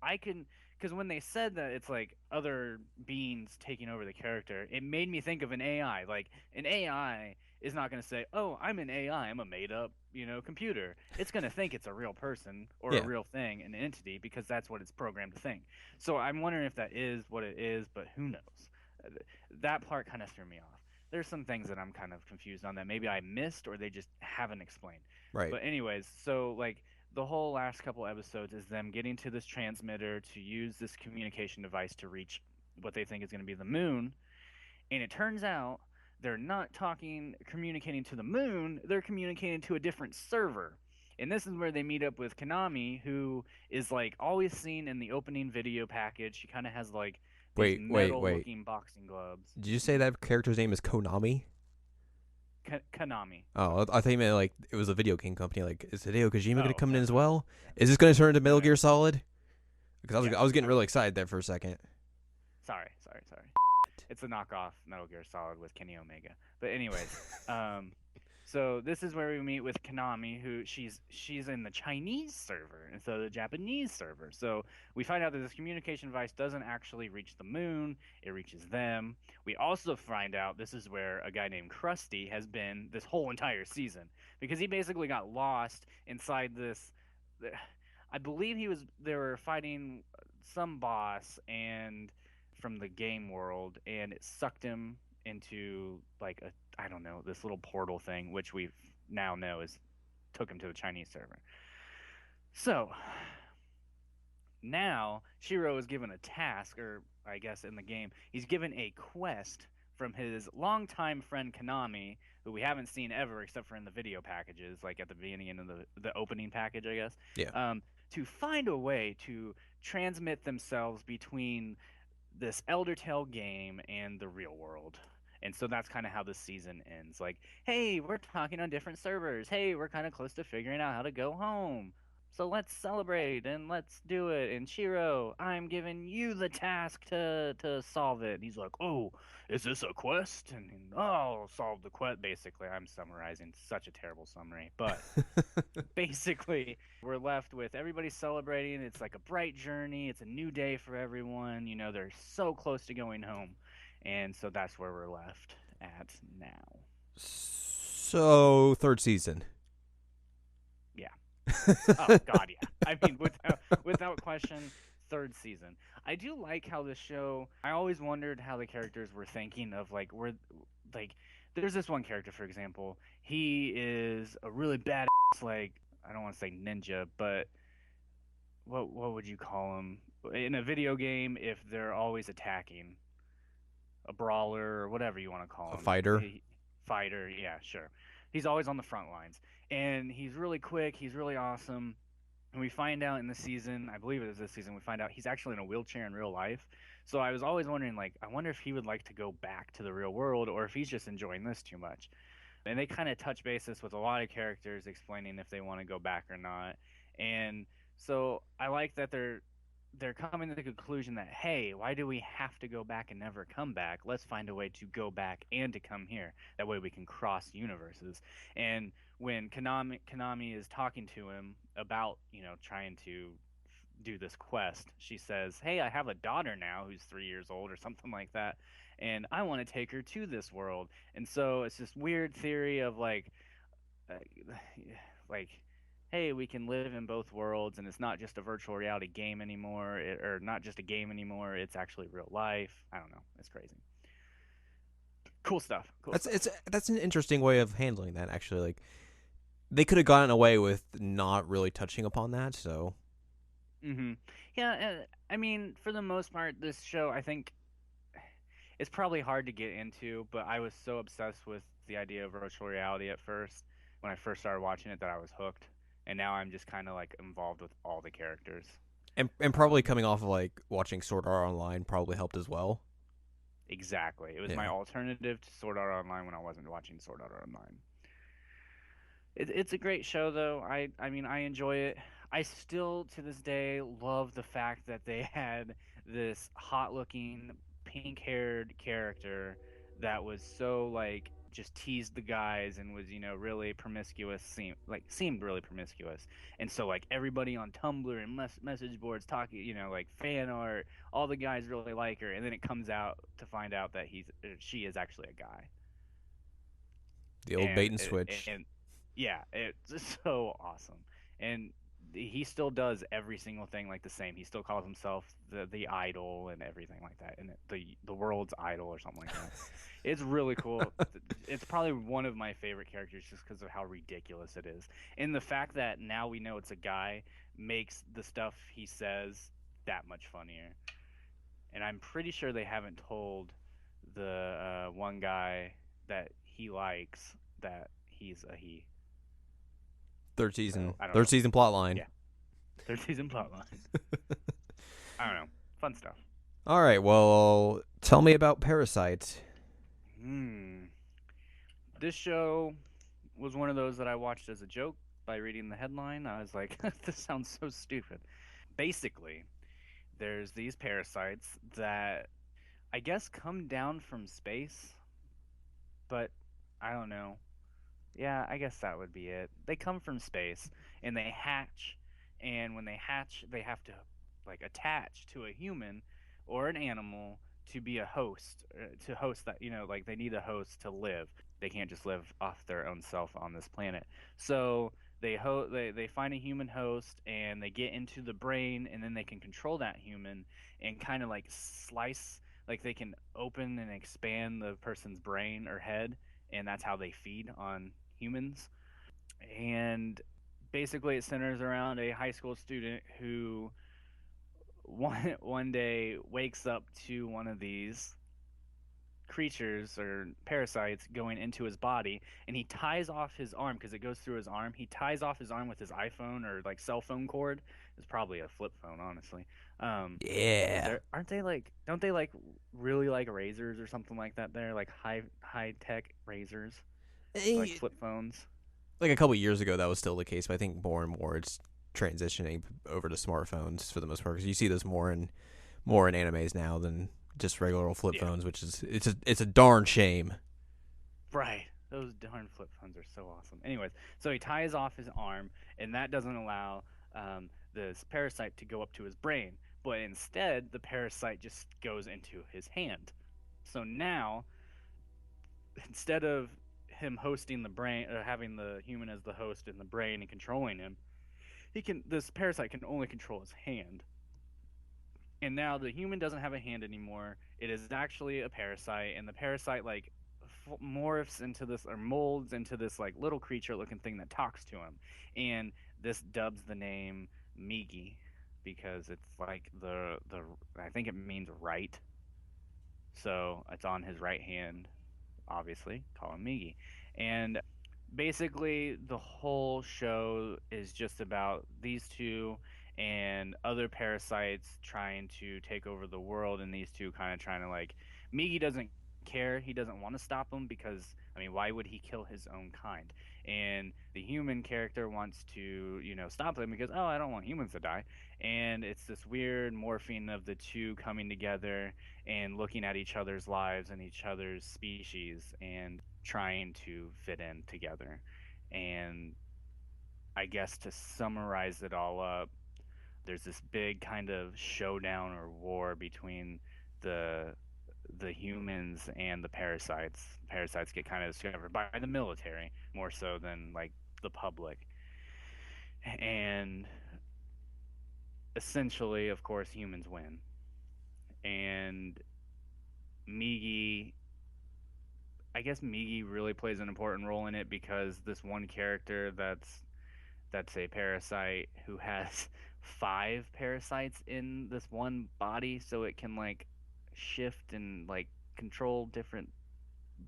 when they said that it's like other beings taking over the character, it made me think of an AI. Like, an AI is not going to say, "Oh, I'm an AI. I'm a made-up, computer." It's going to think it's a real person or a real thing, an entity, because that's what it's programmed to think. So I'm wondering if that is what it is, but who knows? That part kind of threw me off. There's some things that I'm kind of confused on that maybe I missed or they just haven't explained. Right. But anyways, so the whole last couple episodes is them getting to this transmitter to use this communication device to reach what they think is going to be the moon. And it turns out they're not communicating to the moon, they're communicating to a different server. And this is where they meet up with Konami, who is always seen in the opening video package. She kind of has Wait. metal-looking boxing gloves. Did you say that character's name is Konami? Konami. Oh, I thought you meant like it was a video game company. Like, is Hideo Kojima going to Oh, come in as no. well? Yeah. Is this going to turn into No, Metal Gear Solid? Because yeah. I was getting really excited there for a second. Sorry. It's a knockoff Metal Gear Solid with Kenny Omega. But anyways, so this is where we meet with Konami, who she's in the Chinese server instead of the Japanese server. So we find out that this communication device doesn't actually reach the moon; it reaches them. We also find out this is where a guy named Krusty has been this whole entire season because he basically got lost inside this. I believe they were fighting some boss and from the game world, and it sucked him into like a I don't know this little portal thing, which we now know is took him to the Chinese server. So now Shiro is given a task, or I guess in the game, he's given a quest from his longtime friend Konami, who we haven't seen ever except for in the video packages, like at the beginning of the opening package, I guess. Yeah. To find a way to transmit themselves between this Elder Tale game and the real world. And so that's kind of how the season ends. Like, hey, we're talking on different servers. Hey, we're kind of close to figuring out how to go home. So let's celebrate and let's do it. And Shiro, I'm giving you the task to solve it. And he's like, oh, is this a quest? And oh, solve the quest. Basically, I'm summarizing such a terrible summary, but basically, we're left with everybody celebrating. It's like a bright journey. It's a new day for everyone. You know, they're so close to going home, and so that's where we're left at now. So, third season. Yeah. Oh God, yeah. I mean, without question, third season. I do like how the show. I always wondered how the characters were thinking of like. There's this one character, for example. He is a really badass, like I don't want to say ninja, but what would you call him in a video game? If they're always attacking, a brawler or whatever you want to call A him, fighter. fighter, yeah, sure. He's always on the front lines, and he's really quick. He's really awesome. And we find out in the season, I believe it was this season, we find out he's actually in a wheelchair in real life. So I was always wondering, like, I wonder if he would like to go back to the real world or if he's just enjoying this too much. And they kind of touch basis with a lot of characters explaining if they want to go back or not. And so I like that they're coming to the conclusion that, hey, why do we have to go back and never come back? Let's find a way to go back and to come here. That way we can cross universes. And when Konami is talking to him about, trying to do this quest, she says, hey, I have a daughter now who's 3 years old or something like that, and I want to take her to this world. And so it's this weird theory of uh, like hey, we can live in both worlds, and it's not just a virtual reality game anymore, or not just a game anymore. It's actually real life. I don't know. It's crazy. Cool stuff. That's an interesting way of handling that. Actually, like they could have gotten away with not really touching upon that. So. Yeah. I mean, for the most part, this show, I think, it's probably hard to get into, but I was so obsessed with the idea of virtual reality at first when I first started watching it that I was hooked. And now I'm just kind of like involved with all the characters. And probably coming off of like watching Sword Art Online probably helped as well. Exactly. It was my alternative to Sword Art Online when I wasn't watching Sword Art Online. It's a great show though. I mean I enjoy it. I still to this day love the fact that they had this hot looking pink haired character that was so like just teased the guys and was really promiscuous, seemed really promiscuous. And so like everybody on Tumblr and message boards talking, like fan art, all the guys really like her, and then it comes out to find out that she is actually a guy. The old bait and switch. And yeah, it's so awesome. And he still does every single thing like the same. He still calls himself the idol and everything like that, and the world's idol or something like that. It's really cool. It's probably one of my favorite characters just because of how ridiculous it is, and the fact that now we know it's a guy makes the stuff he says that much funnier. And I'm pretty sure they haven't told the one guy that he likes that he's a he. Third season. So, Third season plot line. Yeah. Third season plot line. I don't know. Fun stuff. All right. Well, tell me about Parasyte. This show was one of those that I watched as a joke by reading the headline. I was like, this sounds so stupid. Basically, there's these parasites that I guess come down from space, but I don't know. Yeah, I guess that would be it. They come from space and they hatch, and when they hatch, they have to like attach to a human or an animal to be a host, to host that, like they need a host to live. They can't just live off their own self on this planet. So they find a human host and they get into the brain, and then they can control that human and kind of like slice, like they can open and expand the person's brain or head, and that's how they feed on humans. And basically, it centers around a high school student who one day wakes up to one of these creatures or parasites going into his body, and he ties off his arm because it goes through his arm. He ties off his arm with his iPhone or like cell phone cord. It's probably a flip phone, honestly. Because Yeah. aren't they like, don't they like really like razors or something like that? They're like high tech razors, like Eh, flip phones. Like a couple years ago, that was still the case, but I think more and more it's transitioning over to smartphones for the most part. Because you see this more in animes now than just regular old flip Yeah. phones, which is it's a darn shame. Right. Those darn flip phones are so awesome. Anyways, so he ties off his arm, and that doesn't allow this parasite to go up to his brain. But instead, the parasite just goes into his hand. So now, instead of him hosting the brain, or having the human as the host in the brain and controlling him, this parasite can only control his hand. And now the human doesn't have a hand anymore. It is actually a parasite, and the parasite like morphs into this, or molds into this like little creature looking thing that talks to him. And this dubs the name Migi because it's like the I think it means right. So it's on his right hand, obviously. Call him Migi. And basically the whole show is just about these two and other parasites trying to take over the world, and these two kind of trying to like, Migi doesn't care. He doesn't want to stop them because, I mean, why would he kill his own kind? And the human character wants to, stop them because, oh, I don't want humans to die. And it's this weird morphing of the two coming together and looking at each other's lives and each other's species and trying to fit in together. And I guess to summarize it all up, there's this big kind of showdown or war between the the humans and the parasites. Parasites get kind of discovered by the military more so than like the public. And essentially, of course, humans win. And Migi, I guess Migi really plays an important role in it because this one character that's a parasite who has five parasites in this one body, so it can like shift and like control different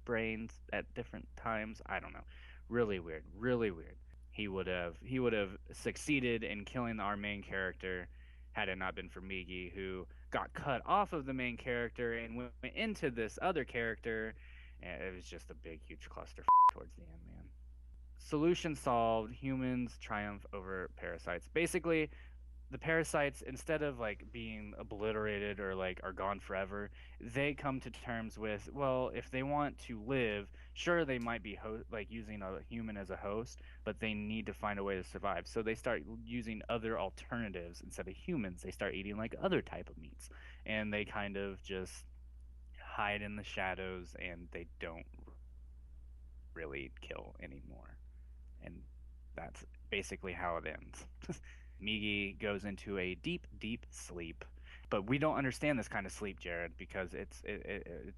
brains at different times. I don't know. Really weird. Really weird. He would have succeeded in killing our main character had it not been for Migi, who got cut off of the main character and went into this other character. And it was just a big, huge cluster towards the end, man. Solution solved. Humans triumph over parasites. Basically, the parasites, instead of like being obliterated or like are gone forever, they come to terms with, well, if they want to live, sure, they might be like using a human as a host, but they need to find a way to survive, so they start using other alternatives. Instead of humans, they start eating like other type of meats, and they kind of just hide in the shadows, and they don't really kill anymore. And that's basically how it ends. Migi goes into a deep, deep sleep, but we don't understand this kind of sleep, Jared, because it's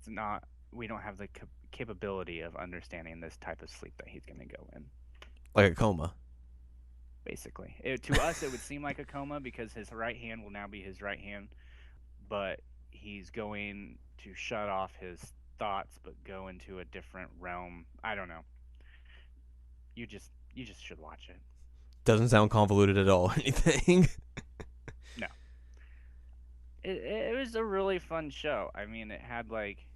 not. We don't have the capability of understanding this type of sleep that he's going to go in. Like a coma. Basically, to us, it would seem like a coma because his right hand will now be his right hand, but he's going to shut off his thoughts, but go into a different realm. I don't know. You just should watch it. Doesn't sound convoluted at all. Anything. No, it was a really fun show. I mean, it had like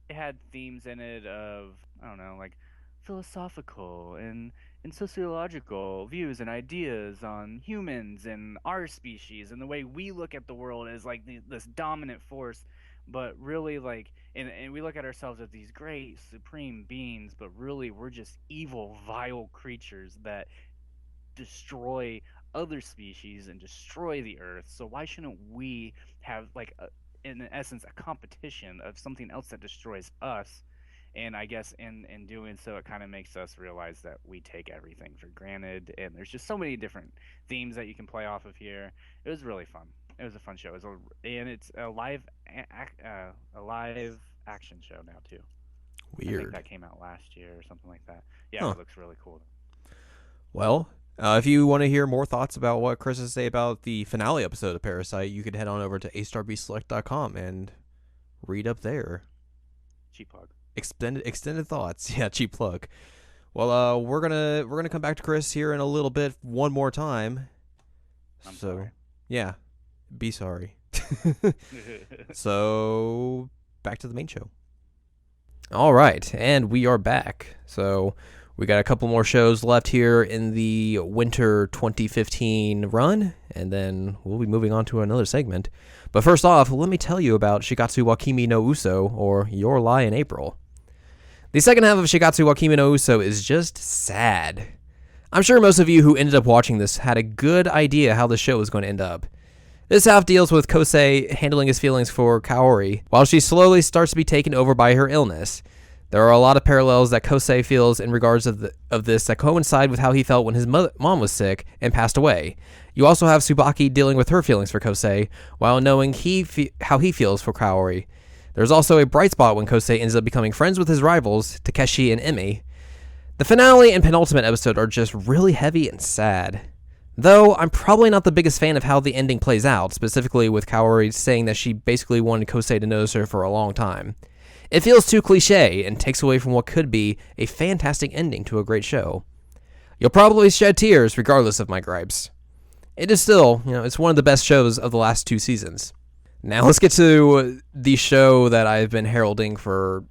it had themes in it of, I don't know, like philosophical and sociological views and ideas on humans and our species and the way we look at the world as like this dominant force, but really like, and we look at ourselves as these great supreme beings, but really we're just evil, vile creatures that destroy other species and destroy the earth. So why shouldn't we have like in essence a competition of something else that destroys us? And I guess in doing so, it kind of makes us realize that we take everything for granted. And there's just so many different themes that you can play off of here. It was really fun. It was a fun show. And it's a a live action show now too. I think Weird. that came out last year or something like that. Yeah, Huh. it looks really cool. Well, if you want to hear more thoughts about what Chris has to say about the finale episode of Parasyte, you could head on over to astarbselect.com and read up there. Cheap plug. Extended thoughts. Yeah, cheap plug. Well, we're gonna come back to Chris here in a little bit one more time. I'm sorry. Yeah, be sorry. So back to the main show. All right, and we are back. So we got a couple more shows left here in the winter 2015 run, and then we'll be moving on to another segment. But first off, let me tell you about Shigatsu wa Kimi no Uso, or Your Lie in April. The second half of Shigatsu wa Kimi no Uso is just sad. I'm sure most of you who ended up watching this had a good idea how the show was going to end up. This half deals with Kosei handling his feelings for Kaori, while she slowly starts to be taken over by her illness. There are a lot of parallels that Kosei feels in regards of this that coincide with how he felt when his mom was sick and passed away. You also have Tsubaki dealing with her feelings for Kosei, while knowing how he feels for Kaori. There's also a bright spot when Kosei ends up becoming friends with his rivals, Takeshi and Emi. The finale and penultimate episode are just really heavy and sad. Though, I'm probably not the biggest fan of how the ending plays out, specifically with Kaori saying that she basically wanted Kosei to notice her for a long time. It feels too cliche and takes away from what could be a fantastic ending to a great show. You'll probably shed tears regardless of my gripes. It is still, it's one of the best shows of the last 2 seasons. Now let's get to the show that I've been heralding for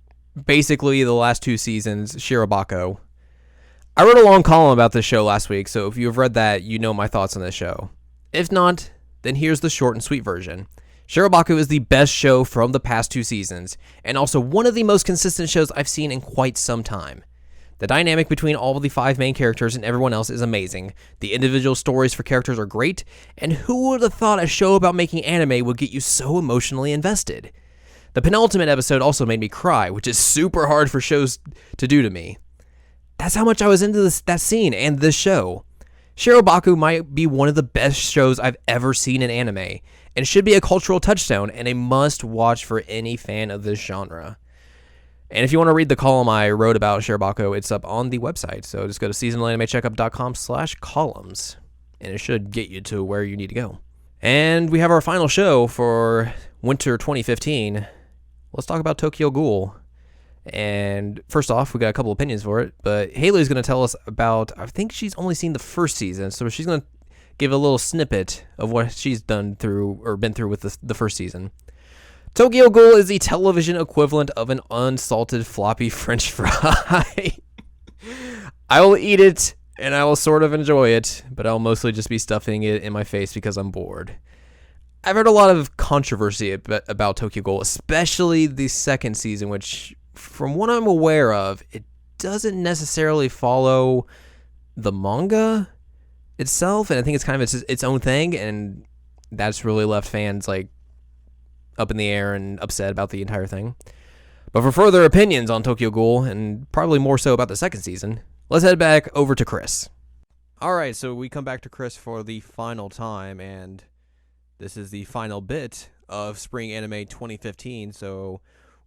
basically the last 2 seasons, SHIROBAKO. I wrote a long column about this show last week, so if you've read that, you know my thoughts on this show. If not, then here's the short and sweet version. SHIROBAKO is the best show from the past 2 seasons, and also one of the most consistent shows I've seen in quite some time. The dynamic between all of the 5 main characters and everyone else is amazing, the individual stories for characters are great, and who would have thought a show about making anime would get you so emotionally invested? The penultimate episode also made me cry, which is super hard for shows to do to me. That's how much I was into that scene and this show. SHIROBAKO might be one of the best shows I've ever seen in anime, and should be a cultural touchstone and a must-watch for any fan of this genre. And if you want to read the column I wrote about SHIROBAKO, it's up on the website, so just go to seasonalanimecheckup.com/columns, and it should get you to where you need to go. And we have our final show for winter 2015. Let's talk about Tokyo Ghoul. And first off, we got a couple opinions for it, but Haley's going to tell us about, I think she's only seen the first season, so she's going to give a little snippet of what she's been through with the first season. Tokyo Ghoul is the television equivalent of an unsalted floppy French fry. I will eat it, and I will sort of enjoy it, but I'll mostly just be stuffing it in my face because I'm bored. I've heard a lot of controversy about Tokyo Ghoul, especially the second season, which, from what I'm aware of, it doesn't necessarily follow the manga itself, and I think it's kind of its own thing, and that's really left fans up in the air and upset about the entire thing. But for further opinions on Tokyo Ghoul, and probably more so about the second season, let's head back over to Chris. Alright, so we come back to Chris for the final time, and this is the final bit of Spring Anime 2015, so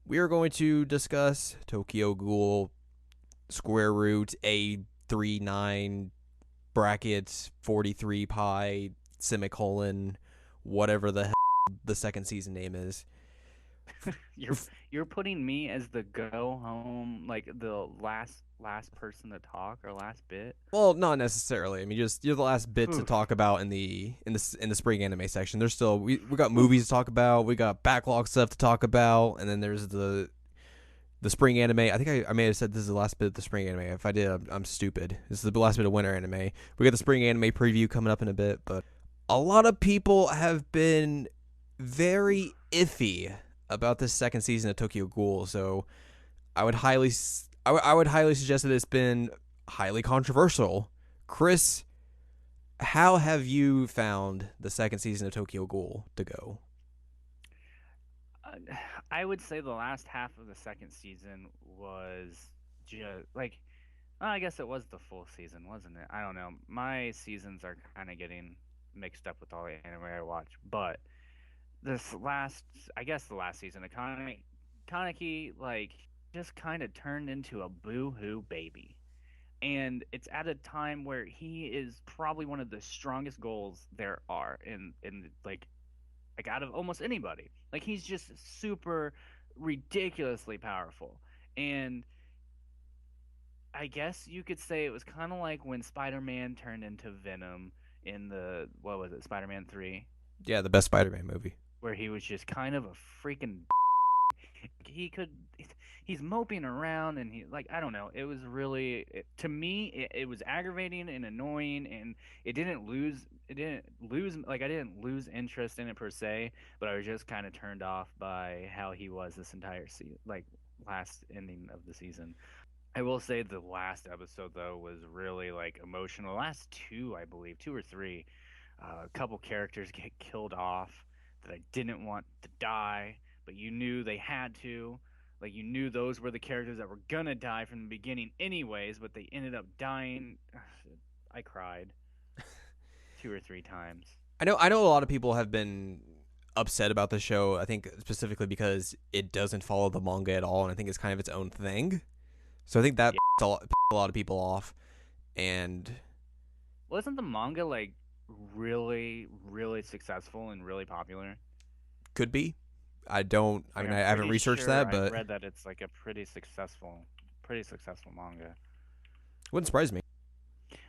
we are going to discuss Tokyo Ghoul square root A39 brackets 43 pi semicolon whatever the hell the second season name is. You're putting me as the go home, like the last person to talk or last bit. Well, not necessarily. I mean, just you're the last bit to talk about in the spring anime section. There's still we got movies to talk about. We got backlog stuff to talk about, and then there's the the spring anime. I think I may have said this is the last bit of the spring anime. If I did, I'm stupid. This is the last bit of winter anime. We got the spring anime preview coming up in a bit, but a lot of people have been very iffy about this second season of Tokyo Ghoul. So I would I would highly suggest that it's been highly controversial. Chris, how have you found the second season of Tokyo Ghoul to go? Uh, I would say the last half of the second season was just like, well, I guess it was the full season, wasn't it? I don't know. My seasons are kind of getting mixed up with all the anime I watch, but this last, I guess the last season of Kaneki, like, just kind of turned into a boo-hoo baby. And it's at a time where he is probably one of the strongest goals there are in like out of almost anybody. Like he's just super ridiculously powerful. And I guess you could say it was kind of like when Spider-Man turned into Venom in the what was it, Spider-Man 3, Yeah, the best Spider-Man movie. where he was just kind of a freaking he could he's moping around and he like I don't know, it was really to me it was aggravating and annoying, and it didn't lose like I didn't lose interest in it per se, but I was just kind of turned off by how he was this entire like last ending of the season. I will say the last episode though was really like emotional. Last two, I believe, two or three, a couple characters get killed off that I didn't want to die, but you knew they had to. Like you knew those were the characters that were gonna die from the beginning, anyways, but they ended up dying. I cried two or three times. I know a lot of people have been upset about the show. I think specifically because it doesn't follow the manga at all, and I think it's kind of its own thing. So I think that Yeah. pissed a lot of people off, and Wasn't the manga like really, really successful and really popular? could be. I don't. I Like mean, I'm I haven't pretty researched sure that, I've but read that it's like a pretty successful manga. wouldn't surprise me.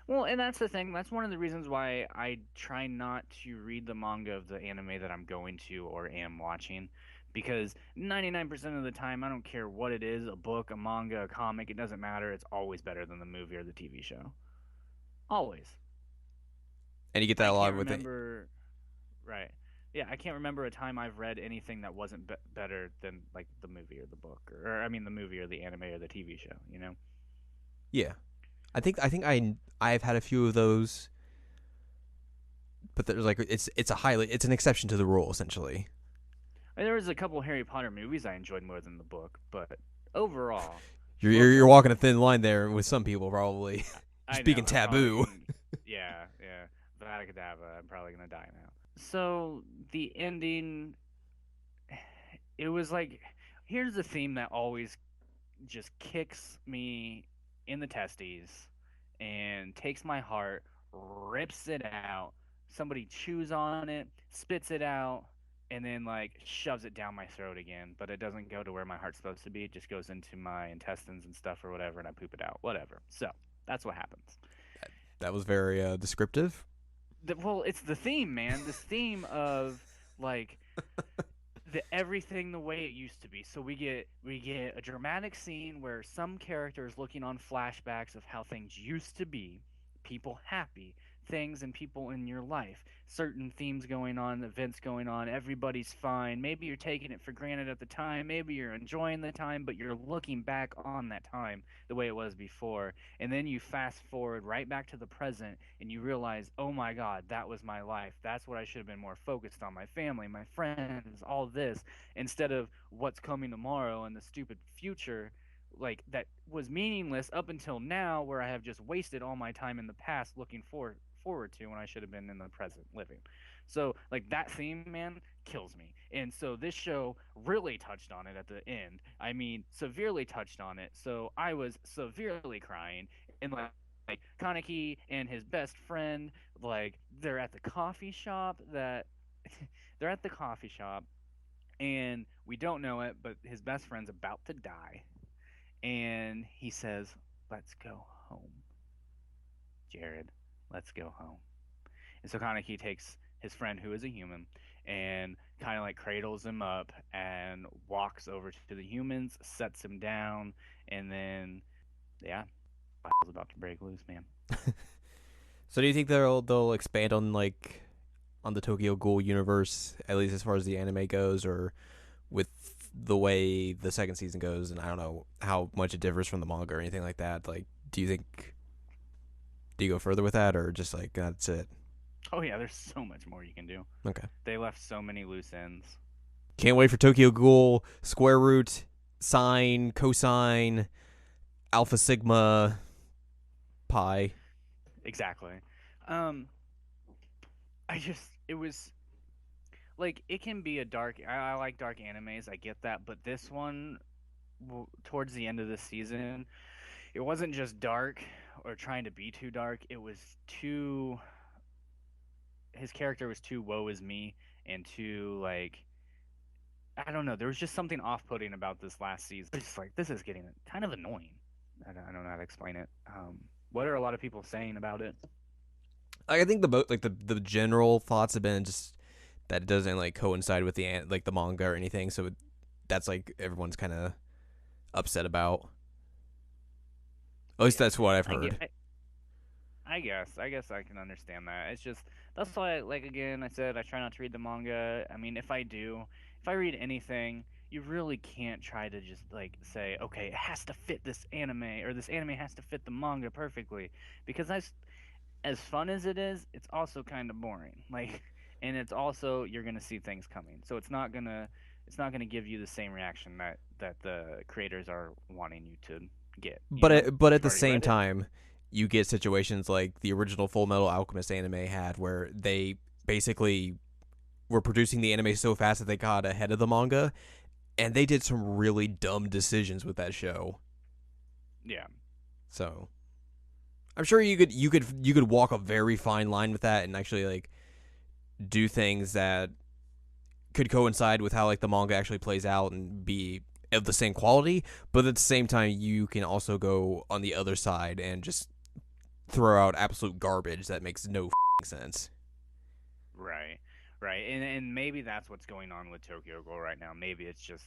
Well, and that's the thing. That's one of the reasons why I try not to read the manga of the anime that I'm going to or am watching. Because 99% of the time, I don't care what it is, a book, a manga, a comic, it doesn't matter. It's always better than the movie or the TV show. Always. And you get that I a lot can't with it. remember. Right. Yeah, I can't remember a time I've read anything that wasn't better than like the movie or the book, or I mean the movie or the anime or the TV show. You know. Yeah, I've had a few of those, but there's like it's an exception to the rule essentially. I mean, there was a couple Harry Potter movies I enjoyed more than the book, but overall, You're walking a thin line there with some people probably. You're I know speaking I'm probably taboo. yeah, yeah, Vadakadava. I'm probably gonna die now. So the ending, it was like, here's the theme that always just kicks me in the testes and takes my heart, rips it out. Somebody chews on it, spits it out, and then like shoves it down my throat again. But it doesn't go to where my heart's supposed to be. It just goes into my intestines and stuff or whatever, and I poop it out. Whatever. So that's what happens. That was very descriptive. Well, it's the theme, man. This theme of like everything the way it used to be. So we get a dramatic scene where some character is looking on flashbacks of how things used to be, people happy, things and people in your life, certain themes going on, events going on, everybody's fine. Maybe you're taking it for granted at the time, maybe you're enjoying the time, but you're looking back on that time the way it was before. And then you fast forward right back to the present and you realize, oh my God, that was my life. That's what I should have been more focused on, my family, my friends, all this, instead of what's coming tomorrow and the stupid future. Like that was meaningless up until now, where I have just wasted all my time in the past looking forward to when I should have been in the present living. So like that theme, man, kills me. And so this show really touched on it at the end. I mean, severely touched on it. So I was severely crying, and like Kaneki and his best friend, like they're at the coffee shop that they're at the coffee shop, and we don't know it, but his best friend's about to die, and he says, "Let's go home, Jared. Let's go home." And so Kaneki takes his friend, who is a human, and kind of like cradles him up and walks over to the humans, sets him down, and then yeah, was about to break loose, man. So do you think they'll expand on like on the Tokyo Ghoul universe, at least as far as the anime goes, or with the way the second season goes? And I don't know how much it differs from the manga or anything like that. Like, do you go further with that, or just like that's it? Oh yeah, there's so much more you can do. Okay. They left so many loose ends. Can't wait for Tokyo Ghoul, square root, sine, cosine, alpha, sigma, pi. Exactly. Um, I just it was like it can be a dark. I like dark animes. I get that, but this one, towards the end of the season, it wasn't just dark or trying to be too dark. It was too. His character was too woe is me and too like I don't know. There was just something off-putting about this last season. It's just like this is getting kind of annoying. I don't know how to explain it. What are a lot of people saying about it? I think the general thoughts have been just that it doesn't like coincide with the manga or anything. So that's like everyone's kind of upset about. At least Yeah, that's what I've I heard. get. I guess I can understand that. It's just that's why, like again, I said I try not to read the manga. I mean, if I do, if I read anything, you really can't try to just like say, okay, it has to fit this anime or this anime has to fit the manga perfectly, because as fun as it is, it's also kind of boring. Like, and it's also you're gonna see things coming, so it's not gonna give you the same reaction that the creators are wanting you to get. But at You've the already same read it. time, you get situations like the original Full Metal Alchemist anime had, where they basically were producing the anime so fast that they got ahead of the manga, and they did some really dumb decisions with that show. Yeah. So I'm sure you could walk a very fine line with that and actually like do things that could coincide with how like the manga actually plays out and be of the same quality, but at the same time you can also go on the other side and just throw out absolute garbage that makes no sense. Right, right, and maybe that's what's going on with Tokyo Ghoul right now. Maybe it's just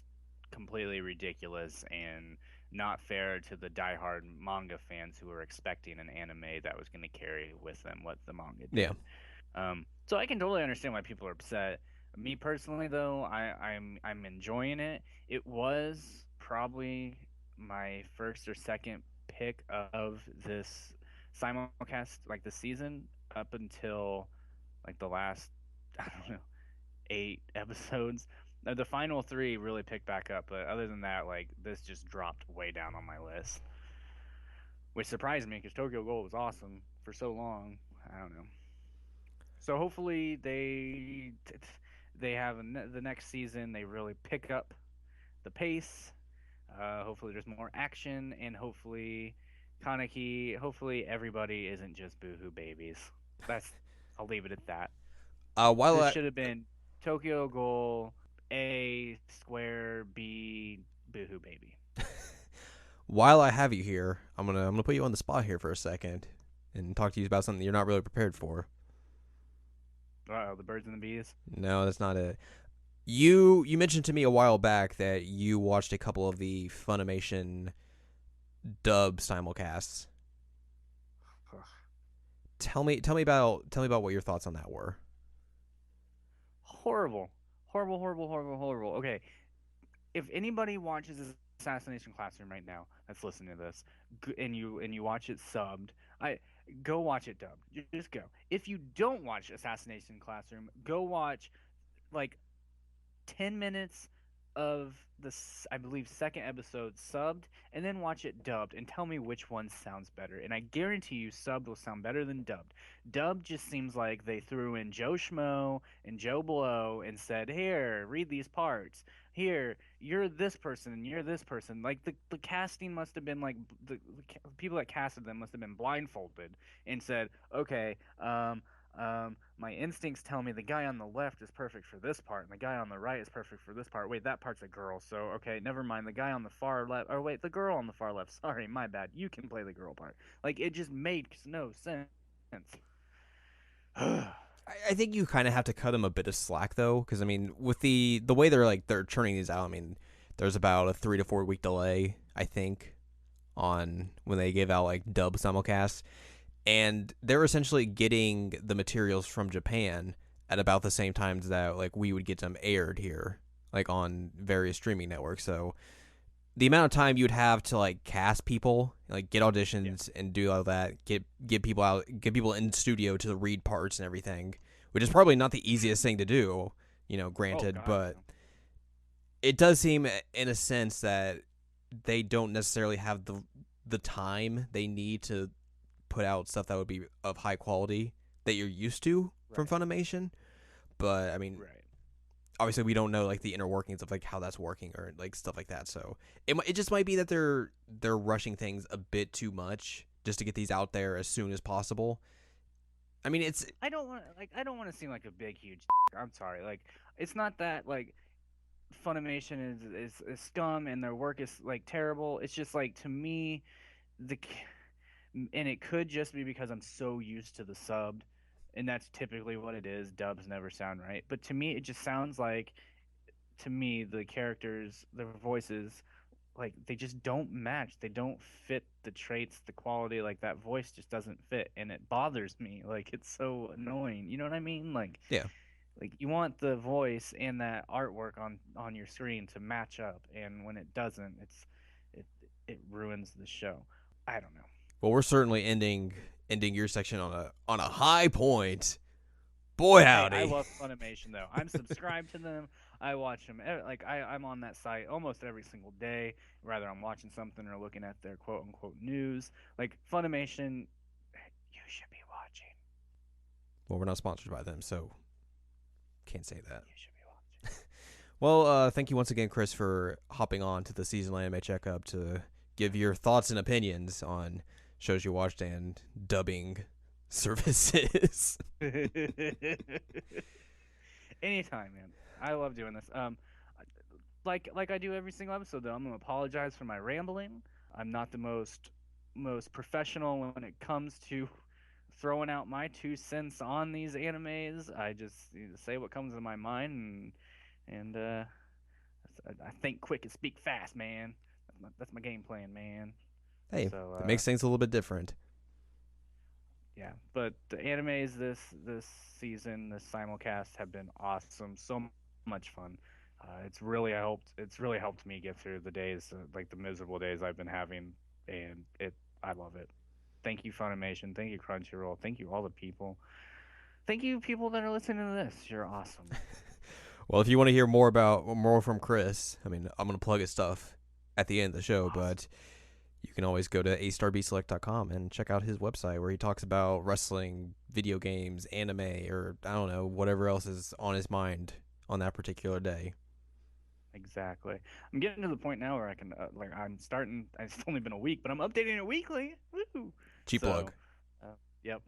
completely ridiculous and not fair to the diehard manga fans who were expecting an anime that was going to carry with them what the manga Yeah. did. So I can totally understand why people are upset. Me personally, though, I'm enjoying it. It was probably my first or second pick of this simulcast, like the season, up until like the last I don't know 8 episodes. The final three really picked back up, but other than that, like this just dropped way down on my list, which surprised me because Tokyo Ghoul was awesome for so long. I don't know. So hopefully they have the next season. They really pick up the pace. Hopefully there's more action, and hopefully Kaneki. Hopefully everybody isn't just boohoo babies. That's I'll leave it at that. While This I should have been Tokyo Ghoul A square B boohoo baby. while I have you here, I'm gonna put you on the spot here for a second and talk to you about something you're not really prepared for. Oh, the birds and the bees. No, that's not it. You mentioned to me a while back that you watched a couple of the Funimation dub simulcasts. Tell me about what your thoughts on that were. Horrible, horrible, horrible, horrible, horrible. Okay, if anybody watches Assassination Classroom right now that's listening to this, and you watch it subbed, I go watch it dubbed. Just go. If you don't watch Assassination Classroom, go watch like 10 minutes of the I believe second episode subbed, and then watch it dubbed, and tell me which one sounds better. And I guarantee you, subbed will sound better than dubbed. Dubbed just seems like they threw in Joe Schmo and Joe Blow and said, "Here, read these parts. Here, you're this person and you're this person." Like the casting must have been like the people that casted them must have been blindfolded and said, "Okay, my instincts tell me the guy on the left is perfect for this part, and the guy on the right is perfect for this part. Wait, that part's a girl, so okay, never mind. The guy on the far left, or wait, the girl on the far left. Sorry, my bad. You can play the girl part." Like it just made no sense. I think you kind of have to cut them a bit of slack though, because I mean, with the way they're churning these out, I mean, there's about a 3 to 4 week delay, I think, on when they give out like dub simulcasts, and they're essentially getting the materials from Japan at about the same times that like we would get them aired here, like on various streaming networks. So the amount of time you'd have to like cast people, like get auditions and do all that, get people out, get people in studio to read parts and everything, which is probably not the easiest thing to do, granted, but it does seem in a sense that they don't necessarily have the time they need to put out stuff that would be of high quality that you're used to from Funimation. But I mean, obviously we don't know like the inner workings of like how that's working or like stuff like that. So it just might be that they're rushing things a bit too much just to get these out there as soon as possible. I mean, I don't want to seem like a big huge. I'm sorry. Like, it's not that like Funimation is scum and their work is like terrible. It's just like, to me, and it could just be because I'm so used to the subbed, and that's typically what it is. Dubs never sound right. But to me, it just sounds like, the characters, their voices, like, they just don't match. They don't fit the traits, the quality. Like, that voice just doesn't fit, and it bothers me. Like, it's so annoying. You know what I mean? Like, yeah. Like, you want the voice and that artwork on your screen to match up, and when it doesn't, it ruins the show. I don't know. Well, we're certainly ending your section on a high point. Boy, howdy! Hey, I love Funimation though. I'm subscribed to them. I watch them. Like, I'm on that site almost every single day. Whether I'm watching something or looking at their quote unquote news. Like, Funimation, you should be watching. Well, we're not sponsored by them, so can't say that. You should be watching. Well, thank you once again, Chris, for hopping on to the Seasonal Anime Checkup to give your thoughts and opinions on shows you watched and dubbing services. Anytime, man. I love doing this. Like I do every single episode, though, I'm gonna apologize for my rambling. I'm not the most professional when it comes to throwing out my 2 cents on these animes. I just say what comes to my mind, and I think quick and speak fast, man. That's my game plan, man. Hey, so, it makes things a little bit different. Yeah, but the animes this season, this simulcast, have been awesome. So much fun. It's really helped me get through the days, like the miserable days I've been having, and I love it. Thank you, Funimation. Thank you, Crunchyroll. Thank you, all the people. Thank you, people that are listening to this. You're awesome. Well, if you want to hear more from Chris, I mean, I'm gonna plug his stuff at the end of the show, but you can always go to astarbselect.com and check out his website where he talks about wrestling, video games, anime, or I don't know, whatever else is on his mind on that particular day. Exactly. I'm getting to the point now where I can, I'm starting, it's only been a week, but I'm updating it weekly. Woo! Cheap plug. Yep.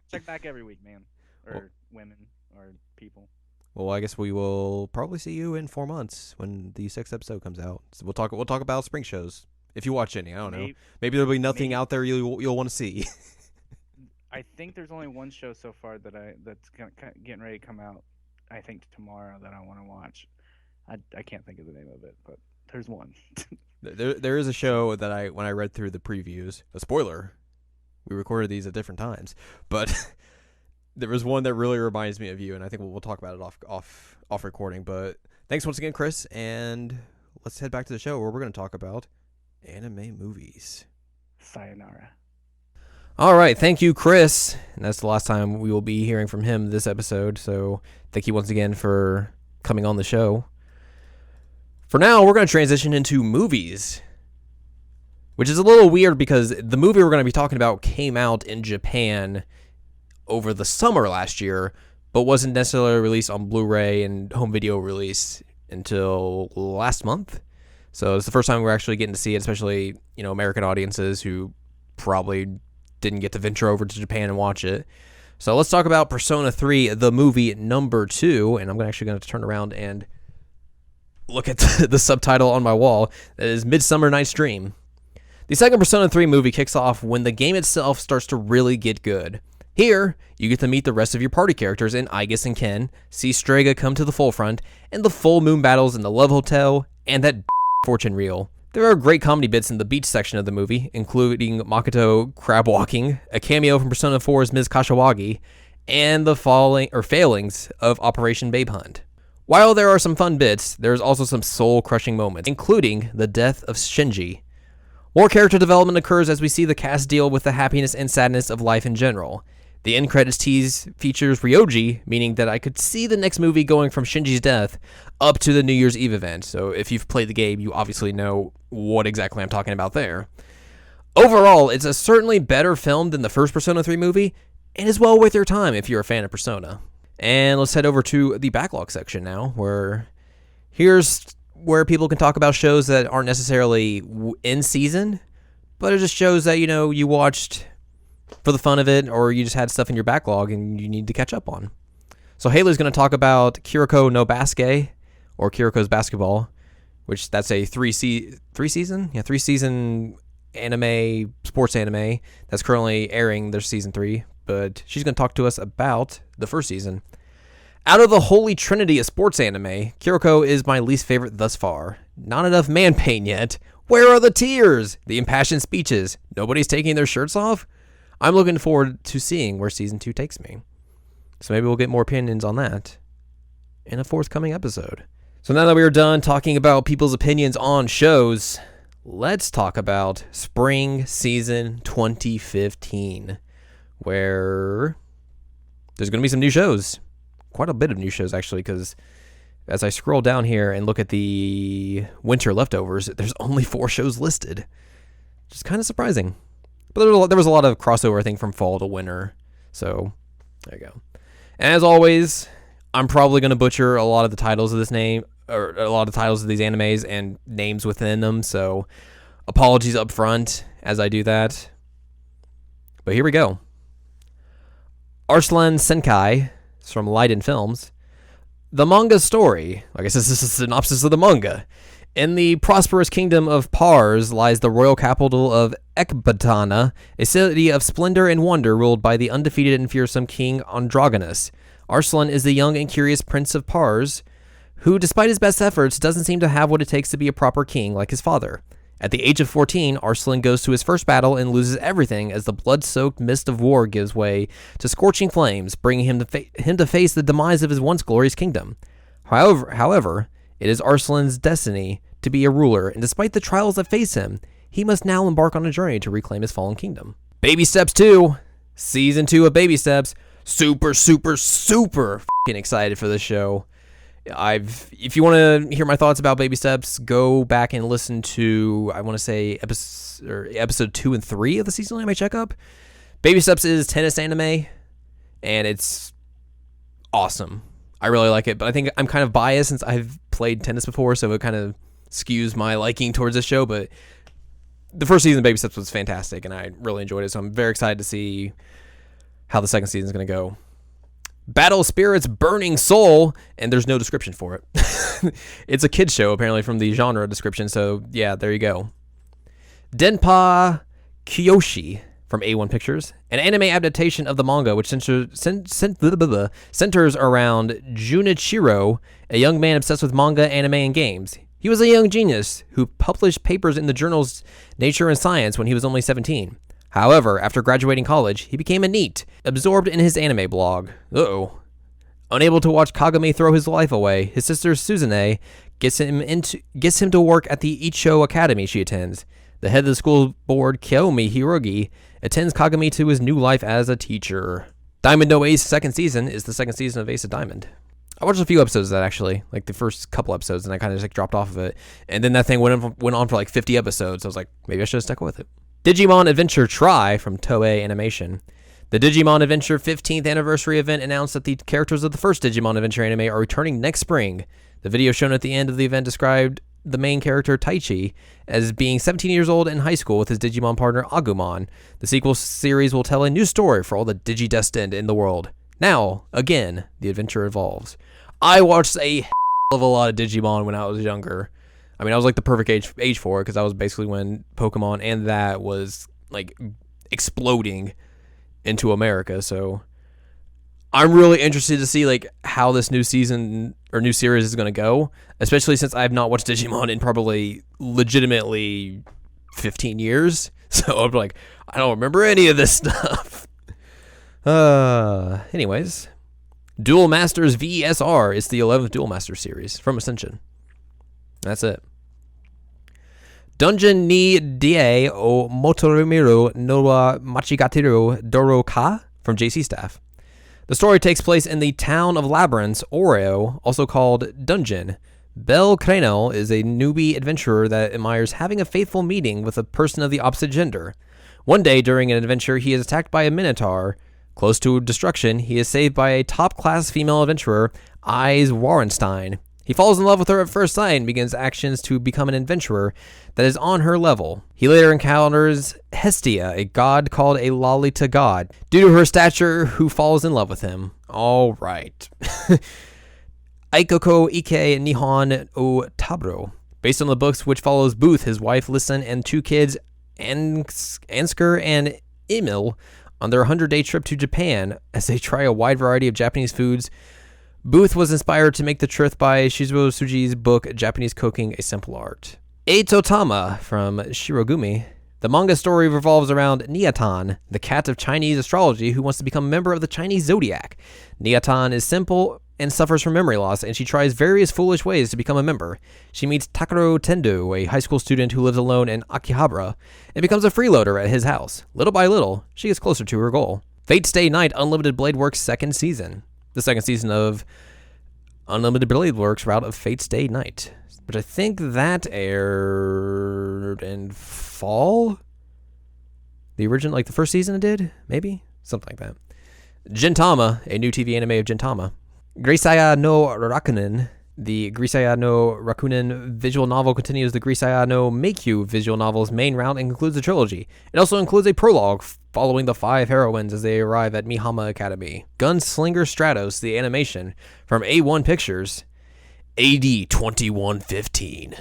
Check back every week, man. Or women, or people. Well, I guess we will probably see you in 4 months when the 6th episode comes out. So we'll talk about spring shows. If you watch any, I don't know. Maybe there'll be nothing out there you'll want to see. I think there's only one show so far that's getting ready to come out. I think tomorrow that I want to watch. I can't think of the name of it, but there's one. There is a show that when I read through the previews, a spoiler. We recorded these at different times, but there was one that really reminds me of you, and I think we'll talk about it off recording. But thanks once again, Chris, and let's head back to the show where we're going to talk about anime movies. Sayonara. All right, thank you, Chris. And that's the last time we will be hearing from him this episode. So thank you once again for coming on the show. For now, we're going to transition into movies, which is a little weird because the movie we're going to be talking about came out in Japan over the summer last year, but wasn't necessarily released on Blu-ray and home video release until last month. So it's the first time we're actually getting to see it, especially, American audiences who probably didn't get to venture over to Japan and watch it. So let's talk about Persona 3, the movie number 2, and I'm actually going to turn around and look at the subtitle on my wall. That is Midsummer Night's Dream. The second Persona 3 movie kicks off when the game itself starts to really get good. Here, you get to meet the rest of your party characters in Aigis and Ken, see Strega come to the forefront, and the full moon battles in the Love Hotel, and that fortune reel. There are great comedy bits in the beach section of the movie, including Makoto crab walking, a cameo from Persona 4's Ms. Kashiwagi, and the failings of Operation Babe Hunt. While there are some fun bits, there's also some soul-crushing moments, including the death of Shinji. More character development occurs as we see the cast deal with the happiness and sadness of life in general. The end credits tease features Ryoji, meaning that I could see the next movie going from Shinji's death up to the New Year's Eve event. So if you've played the game, you obviously know what exactly I'm talking about there. Overall, it's a certainly better film than the first Persona 3 movie, and is well worth your time if you're a fan of Persona. And let's head over to the backlog section now, here's where people can talk about shows that aren't necessarily in season, but it just shows that, you watched for the fun of it, or you just had stuff in your backlog and you need to catch up on. So Haley's going to talk about Kuroko no Baske, or Kuroko's Basketball, which that's a three season anime, sports anime that's currently airing their season 3, but she's going to talk to us about the first season. Out of the holy trinity of sports anime, Kuroko is my least favorite thus far. Not enough man pain yet. Where are the tears? The impassioned speeches? Nobody's taking their shirts off? I'm looking forward to seeing where season 2 takes me. So maybe we'll get more opinions on that in a forthcoming episode. So now that we are done talking about people's opinions on shows, let's talk about Spring Season 2015, where there's going to be some new shows. Quite a bit of new shows, actually, because as I scroll down here and look at the winter leftovers, there's only 4 shows listed, which is kind of surprising. But there was a lot of crossover, I think, from fall to winter. So, there you go. And as always, I'm probably going to butcher a lot of the titles of these animes and names within them. So, apologies up front as I do that. But here we go. Arslan Senkai is from Leiden Films. The manga story. I guess this is a synopsis of the manga. In the prosperous kingdom of Pars lies the royal capital of Ekbatana, a city of splendor and wonder ruled by the undefeated and fearsome King Androgynous. Arslan is the young and curious prince of Pars, who, despite his best efforts, doesn't seem to have what it takes to be a proper king like his father. At the age of 14, Arslan goes to his first battle and loses everything as the blood-soaked mist of war gives way to scorching flames, bringing him to face the demise of his once glorious kingdom. However, it is Arslan's destiny to be a ruler, and despite the trials that face him, he must now embark on a journey to reclaim his fallen kingdom. Baby Steps 2, Season 2 of Baby Steps. Super f***ing excited for this show. If you want to hear my thoughts about Baby Steps, go back and listen to, I want to say, episode 2 and 3 of the Seasonal Anime Checkup. Baby Steps is tennis anime, and it's awesome. I really like it, but I think I'm kind of biased since I've played tennis before, so it kind of skews my liking towards this show, but the first season of Baby Steps was fantastic, and I really enjoyed it, so I'm very excited to see how the second season is going to go. Battle Spirits Burning Soul, and there's no description for it. It's a kid's show, apparently, from the genre description, so yeah, there you go. Denpa Kyoshi from A1 Pictures, an anime adaptation of the manga which centers around Junichiro, a young man obsessed with manga, anime, and games. He was a young genius who published papers in the journals Nature and Science when he was only 17. However, after graduating college, he became a NEET, absorbed in his anime blog. Unable to watch Kagami throw his life away, his sister Suzune gets him to work at the Icho Academy she attends. The head of the school board, Kiyomi Hirogi, attends Kagami to his new life as a teacher. Diamond No Ace second season is the second season of Ace of Diamond. I watched a few episodes of that, actually, like the first couple episodes, and I kind of just dropped off of it. And then that thing went on for like 50 episodes. So I was like, maybe I should have stuck with it. Digimon Adventure Try from Toei Animation. The Digimon Adventure 15th anniversary event announced that the characters of the first Digimon Adventure anime are returning next spring. The video shown at the end of the event described the main character Taichi as being 17 years old in high school with his Digimon partner Agumon. The sequel series will tell a new story for all the Digi-destined in the world. Now, again, the adventure evolves. I watched a hell of a lot of Digimon when I was younger. I mean, I was like the perfect age for it because I was basically when Pokemon and that was like exploding into America. So I'm really interested to see like how this new season or new series is going to go, especially since I have not watched Digimon in probably legitimately 15 years. So I'm like, I don't remember any of this stuff. Anyways, Duel Masters VSR is the 11th Duel Master series from Ascension. That's it. Dungeon ni Die o Motorumiru no wa Machigatiru Doro Ka from JC Staff. The story takes place in the town of Labyrinths, Oreo, also called Dungeon. Belle Crenel is a newbie adventurer that admires having a faithful meeting with a person of the opposite gender. One day during an adventure, he is attacked by a minotaur. Close to destruction, he is saved by a top-class female adventurer, Eyes Warenstein. He falls in love with her at first sight and begins actions to become an adventurer that is on her level. He later encounters Hestia, a god called a Lolita god, due to her stature, who falls in love with him. All right. Aikoko Ike Nihon o Tabro, based on the books which follows Booth, his wife Listen, and two kids, Ansker and Emil, on their 100-day trip to Japan as they try a wide variety of Japanese foods. Booth was inspired to make the trip by Shizuo Tsuji's book Japanese Cooking, A Simple Art. Eitotama from Shirogumi. The manga story revolves around Niatan, the cat of Chinese astrology who wants to become a member of the Chinese zodiac. Niatan is simple and suffers from memory loss, and she tries various foolish ways to become a member. She meets Takaro Tendo, a high school student who lives alone in Akihabara, and becomes a freeloader at his house. Little by little, she gets closer to her goal. Fate Stay Night Unlimited Blade Works second season. The second season of Unlimited Blade Works Route of Fate Stay Night, which I think that aired in fall? The original, like the first season it did? Maybe? Something like that. Gintama, a new TV anime of Gintama. Grisaya no Rakunin. The Grisaya no Rakunin visual novel continues the Grisaya no Meikyu visual novel's main route and concludes the trilogy. It also includes a prologue following the 5 heroines as they arrive at Mihama Academy. Gunslinger Stratos, the animation, from A1 Pictures. AD 2115.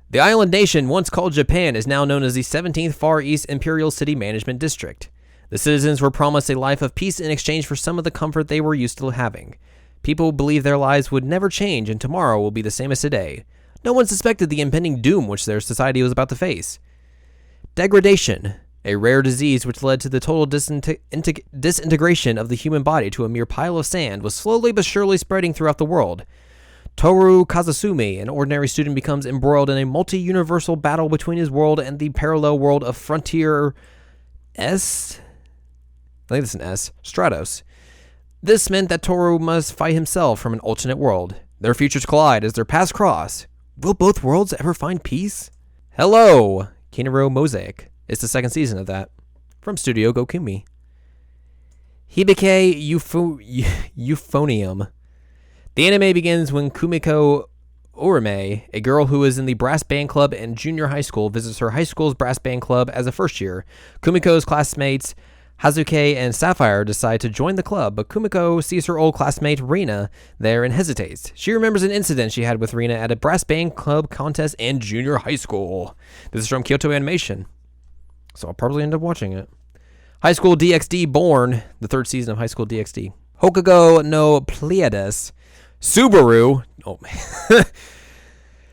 The island nation, once called Japan, is now known as the 17th Far East Imperial City Management District. The citizens were promised a life of peace in exchange for some of the comfort they were used to having. People believed their lives would never change and tomorrow will be the same as today. No one suspected the impending doom which their society was about to face. Degradation, a rare disease which led to the total disintegration of the human body to a mere pile of sand, was slowly but surely spreading throughout the world. Toru Kazusumi, an ordinary student, becomes embroiled in a multi-universal battle between his world and the parallel world of Frontier S? I think it's an S. Stratos. This meant that Toru must fight himself from an alternate world. Their futures collide as their paths cross. Will both worlds ever find peace? Hello! Kinero Mosaic. It's the second season of that. From Studio Gokumi. Hibike Euphonium. The anime begins when Kumiko Orime, a girl who is in the brass band club in junior high school, visits her high school's brass band club as a first year. Kumiko's classmates Hazuke and Sapphire decide to join the club, but Kumiko sees her old classmate Rina there and hesitates. She remembers an incident she had with Rina at a brass band club contest in junior high school. This is from Kyoto Animation, so I'll probably end up watching it. High School DxD Born, the third season of High School DxD. Hokugo no Pleiades. Subaru. Oh, man.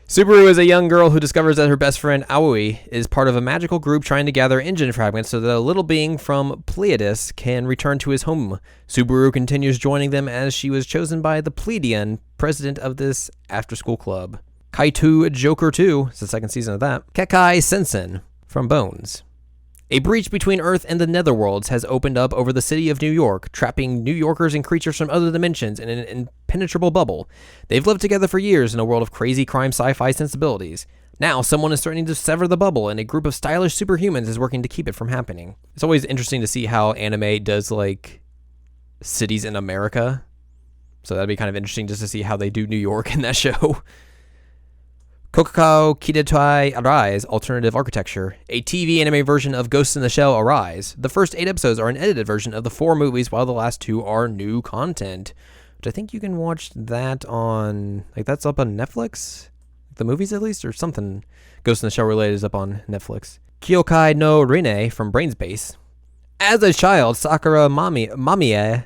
Subaru is a young girl who discovers that her best friend Aoi is part of a magical group trying to gather engine fragments so that a little being from Pleiades can return to his home. Subaru continues joining them as she was chosen by the Pleiadian, president of this after-school club. Kaitu Joker 2, it's the second season of that. Kekai Sensen, from Bones. A breach between Earth and the Netherworlds has opened up over the city of New York, trapping New Yorkers and creatures from other dimensions in an impenetrable bubble. They've lived together for years in a world of crazy crime sci-fi sensibilities. Now, someone is threatening to sever the bubble, and a group of stylish superhumans is working to keep it from happening. It's always interesting to see how anime does, like, cities in America. So that'd be kind of interesting just to see how they do New York in that show. Kokokao Kidetai Arise, Alternative Architecture, a TV anime version of Ghost in the Shell Arise. The first 8 episodes are an edited version of the 4 movies, while the last 2 are new content. Which I think you can watch that on, like, that's up on Netflix? The movies at least, or something Ghost in the Shell related is up on Netflix. Kyokai no Rine from Brainspace. As a child, Sakura Mamiya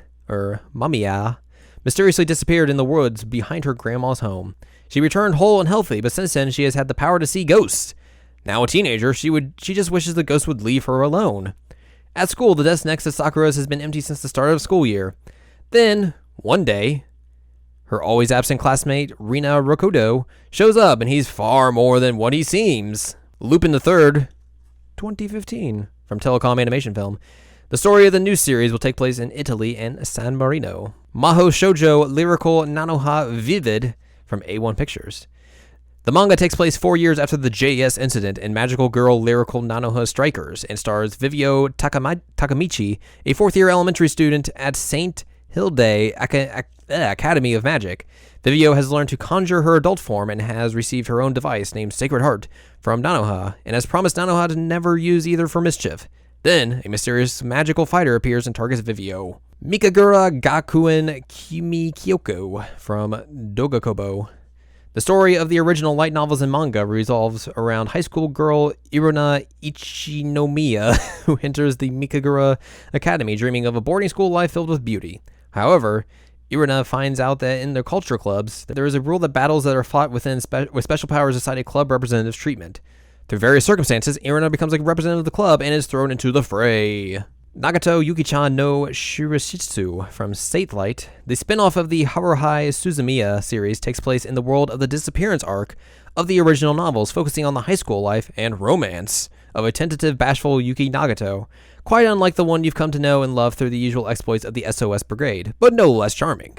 mysteriously disappeared in the woods behind her grandma's home. She returned whole and healthy, but since then she has had the power to see ghosts. Now a teenager, she just wishes the ghost would leave her alone. At school, the desk next to Sakura's has been empty since the start of the school year. Then, one day, her always absent classmate, Rina Rokodo, shows up, and he's far more than what he seems. Lupin III, 2015, from Telecom Animation Film. The story of the new series will take place in Italy and San Marino. Maho Shoujo Lyrical Nanoha Vivid from A1 Pictures. The manga takes place 4 years after the JS incident in Magical Girl Lyrical Nanoha Strikers and stars Vivio Takamichi, a fourth-year elementary student at St. Hilde Academy of Magic. Vivio has learned to conjure her adult form and has received her own device named Sacred Heart from Nanoha, and has promised Nanoha to never use either for mischief. Then, a mysterious magical fighter appears and targets Vivio. Mikagura Gakuen Kimi Kyoko from Dogakobo. The story of the original light novels and manga revolves around high school girl Iruna Ichinomiya, who enters the Mikagura Academy dreaming of a boarding school life filled with beauty. However, Iruna finds out that in their culture clubs, there is a rule that battles that are fought with special powers decide a club representative's treatment. Through various circumstances, Iruna becomes a representative of the club and is thrown into the fray. Nagato Yuki-chan no Shirashitsu from Satelight. The spin-off of the Haruhi Suzumiya series takes place in the world of the disappearance arc of the original novels, focusing on the high school life and romance of a tentative, bashful Yuki Nagato, quite unlike the one you've come to know and love through the usual exploits of the SOS Brigade, but no less charming.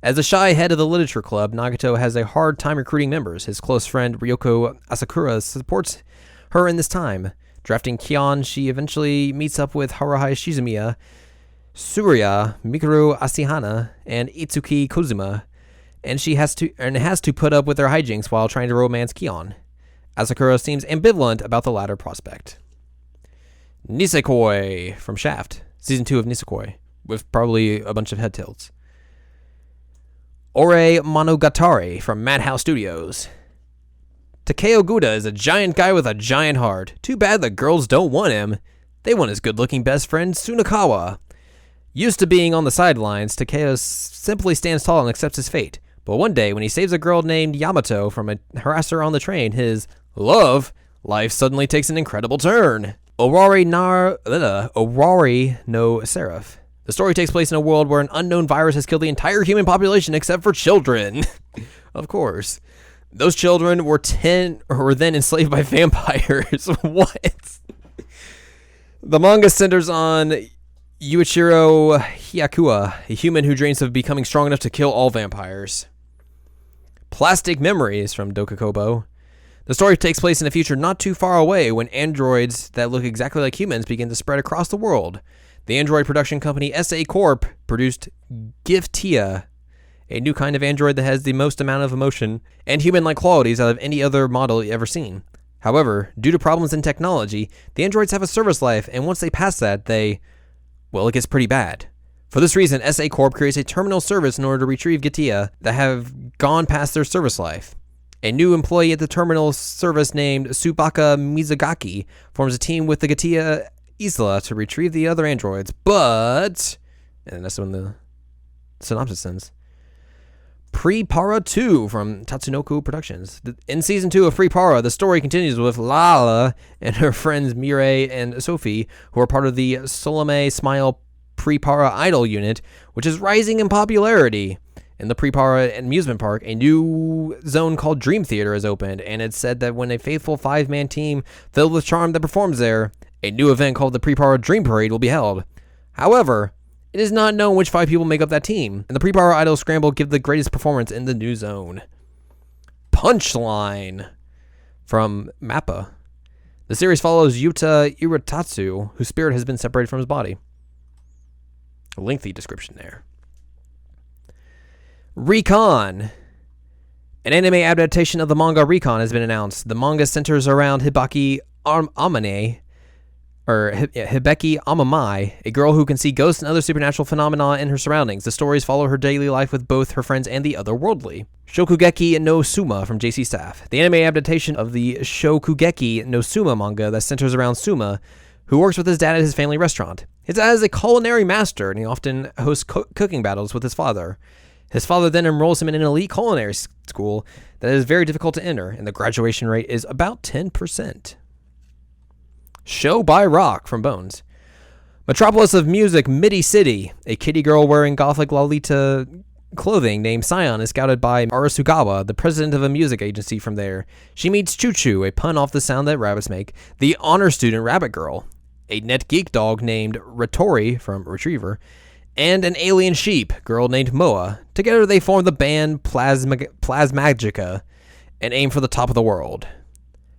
As the shy head of the literature club, Nagato has a hard time recruiting members. His close friend Ryoko Asakura supports her in this time. Drafting Kion, she eventually meets up with Haruhi Shizumiya, Surya, Mikuru Asahana, and Itsuki Kozuma, and has to put up with their hijinks while trying to romance Kion. Asakura seems ambivalent about the latter prospect. Nisekoi from Shaft, Season 2 of Nisekoi, with probably a bunch of head tilts. Ore Monogatari from Madhouse Studios. Takeo Guda is a giant guy with a giant heart. Too bad the girls don't want him. They want his good-looking best friend, Tsunakawa. Used to being on the sidelines, Takeo simply stands tall and accepts his fate. But one day, when he saves a girl named Yamato from a harasser on the train, his life suddenly takes an incredible turn. Owari no Seraph. The story takes place in a world where an unknown virus has killed the entire human population except for children. Of course. Those children were then enslaved by vampires. What? The manga centers on Yuichiro Hyakua, a human who dreams of becoming strong enough to kill all vampires. Plastic Memories from Dokakobo. The story takes place in a future not too far away when androids that look exactly like humans begin to spread across the world. The android production company SA Corp produced Giftia, a new kind of android that has the most amount of emotion and human-like qualities out of any other model you've ever seen. However, due to problems in technology, the androids have a service life, and once they pass that, it gets pretty bad. For this reason, SA Corp creates a terminal service in order to retrieve Giftia that have gone past their service life. A new employee at the terminal service named Tsubaka Mizugaki forms a team with the Giftia Isla to retrieve the other androids, but... And that's when the synopsis ends. Pre-Para 2 from Tatsunoko Productions. In Season 2 of Pre-Para, the story continues with Lala and her friends Mirai and Sophie, who are part of the Solome Smile Pre-Para Idol unit, which is rising in popularity. In the Pre-Para amusement park, a new zone called Dream Theater is opened, and it's said that when a faithful 5-man team filled with charm that performs there, a new event called the Pre-Para Dream Parade will be held. However, it is not known which 5 people make up that team, and the Pre-Para Idol Scramble give the greatest performance in the new zone. Punchline from Mappa. The series follows Yuta Iratatsu, whose spirit has been separated from his body. A lengthy description there. Recon. An anime adaptation of the manga Recon has been announced. The manga centers around Hibaki Amane, Hibeki Amamai, a girl who can see ghosts and other supernatural phenomena in her surroundings. The stories follow her daily life with both her friends and the otherworldly. Shokugeki no Suma from JC Staff. The anime adaptation of the Shokugeki no Suma manga that centers around Suma, who works with his dad at his family restaurant. His dad is a culinary master, and he often hosts cooking battles with his father. His father then enrolls him in an elite culinary school that is very difficult to enter, and the graduation rate is about 10%. Show by Rock from Bones. Metropolis of music, Midi City. A kitty girl wearing gothic Lolita clothing named Scion is scouted by Arasugawa, the president of a music agency from there. She meets Choo-Choo, a pun off the sound that rabbits make, the honor student rabbit girl, a net geek dog named Retori from Retriever, and an alien sheep girl named Moa. Together they form the band Plasmagica and aim for the top of the world.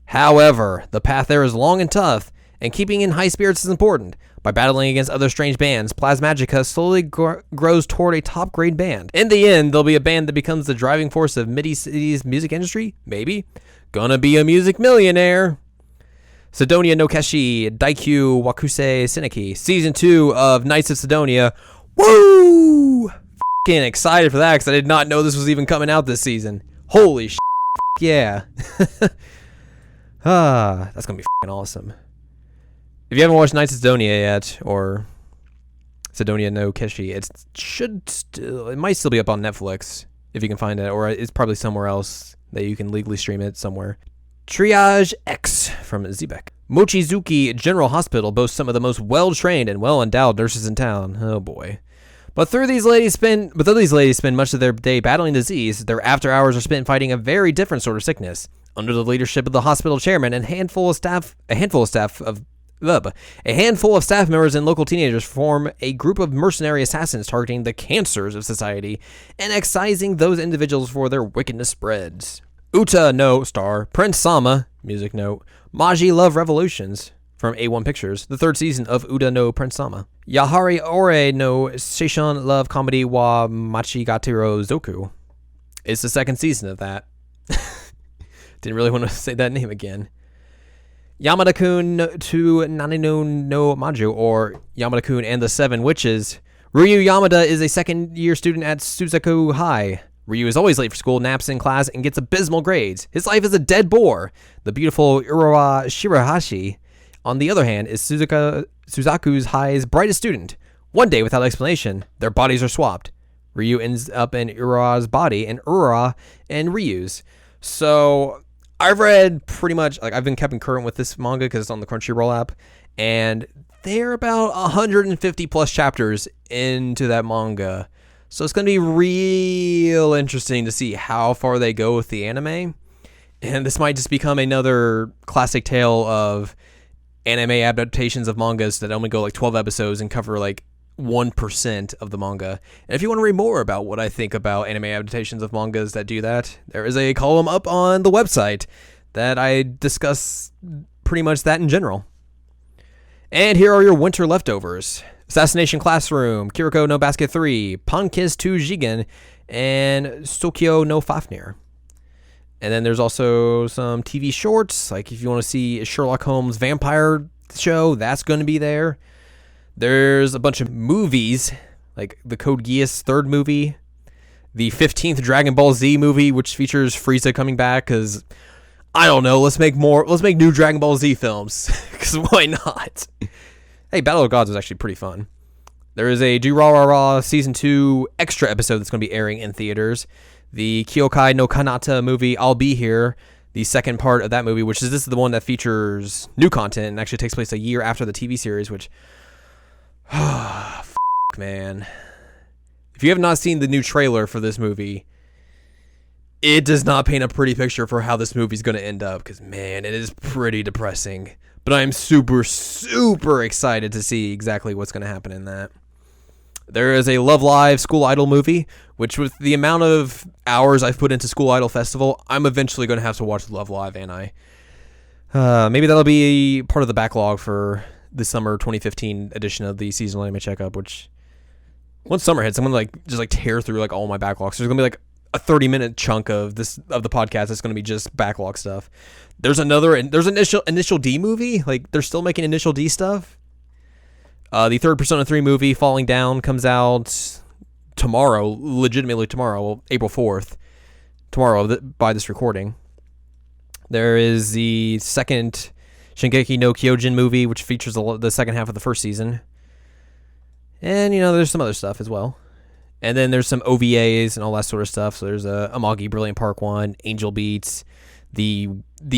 However, the path there is long and tough, and keeping in high spirits is important. By battling against other strange bands, Plasmagica slowly grows toward a top-grade band. In the end, there'll be a band that becomes the driving force of Midi City's music industry? Maybe. Gonna be a music millionaire. Sidonia no Keshi, Daikyu Wakuse Seneki, Season 2 of Knights of Sidonia. Woo! F***ing excited for that because I did not know this was even coming out this season. Holy shit. Yeah. That's gonna be f***ing awesome. If you haven't watched Knights of Sidonia yet, or Sidonia no Keshi, it might still be up on Netflix if you can find it, or it's probably somewhere else that you can legally stream it somewhere. Triage X from Zebek. Mochizuki General Hospital boasts some of the most well-trained and well-endowed nurses in town. Oh boy. But though these ladies spend much of their day battling disease, their after hours are spent fighting a very different sort of sickness. Under the leadership of the hospital chairman and a handful of staff members and local teenagers form a group of mercenary assassins targeting the cancers of society and excising those individuals for their wickedness spreads. Uta no star Prince Sama, music note, Maji Love Revolutions from A1 Pictures, the third season of Uta no Prince Sama. Yahari Ore no Seishun Love Comedy wa Machigatiro Zoku. It's the second season of that. Didn't really want to say that name again. Yamada-kun to Nanino no Maju, or Yamada-kun and the Seven Witches. Ryu Yamada is a second-year student at Suzaku High. Ryu is always late for school, naps in class, and gets abysmal grades. His life is a dead bore. The beautiful Urawa Shirahashi, on the other hand, is Suzaku High's brightest student. One day, without explanation, their bodies are swapped. Ryu ends up in Urawa's body, and Ura in Ryu's. So I've read pretty much, I've been kept current with this manga because it's on the Crunchyroll app, and they're about 150 plus chapters into that manga. So it's going to be real interesting to see how far they go with the anime. And this might just become another classic tale of anime adaptations of mangas that only go 12 episodes and cover 1% of the manga. And if you want to read more about what I think about anime adaptations of mangas that do that, there is a column up on the website that I discuss pretty much that in general. And here are your winter leftovers. Assassination Classroom, Kuroko no Baske 3, Pankis 2 Jigen, and Sokyo no Fafnir. And then there's also some TV shorts, if you want to see Sherlock Holmes vampire show, that's going to be there. There's a bunch of movies, like the Code Geass third movie, the 15th Dragon Ball Z movie, which features Frieza coming back, because, I don't know, let's make new Dragon Ball Z films, because why not? Hey, Battle of Gods was actually pretty fun. There is a Durarara Season 2 extra episode that's going to be airing in theaters. The Kyokai no Kanata movie, I'll Be Here, the second part of that movie, this is the one that features new content and actually takes place a year after the TV series, which, man. If you have not seen the new trailer for this movie, it does not paint a pretty picture for how this movie's going to end up, because, man, it is pretty depressing. But I'm super, super excited to see exactly what's going to happen in that. There is a Love Live School Idol movie, which with the amount of hours I've put into School Idol Festival, I'm eventually going to have to watch Love Live, and maybe that'll be part of the backlog for the summer 2015 edition of the Seasonal Anime Checkup, which once summer hits, I'm going to just tear through all my backlogs. So there's going to be a 30-minute chunk of the podcast that's going to be just backlog stuff. There's Initial D movie. They're still making Initial D stuff. The third Persona 3 movie, Falling Down, comes out tomorrow, legitimately tomorrow, April 4th. Tomorrow, by this recording. There is the second Shingeki no Kyojin movie, which features the second half of the first season. And, there's some other stuff as well. And then there's some OVAs and all that sort of stuff. So there's a Amagi Brilliant Park 1, Angel Beats, the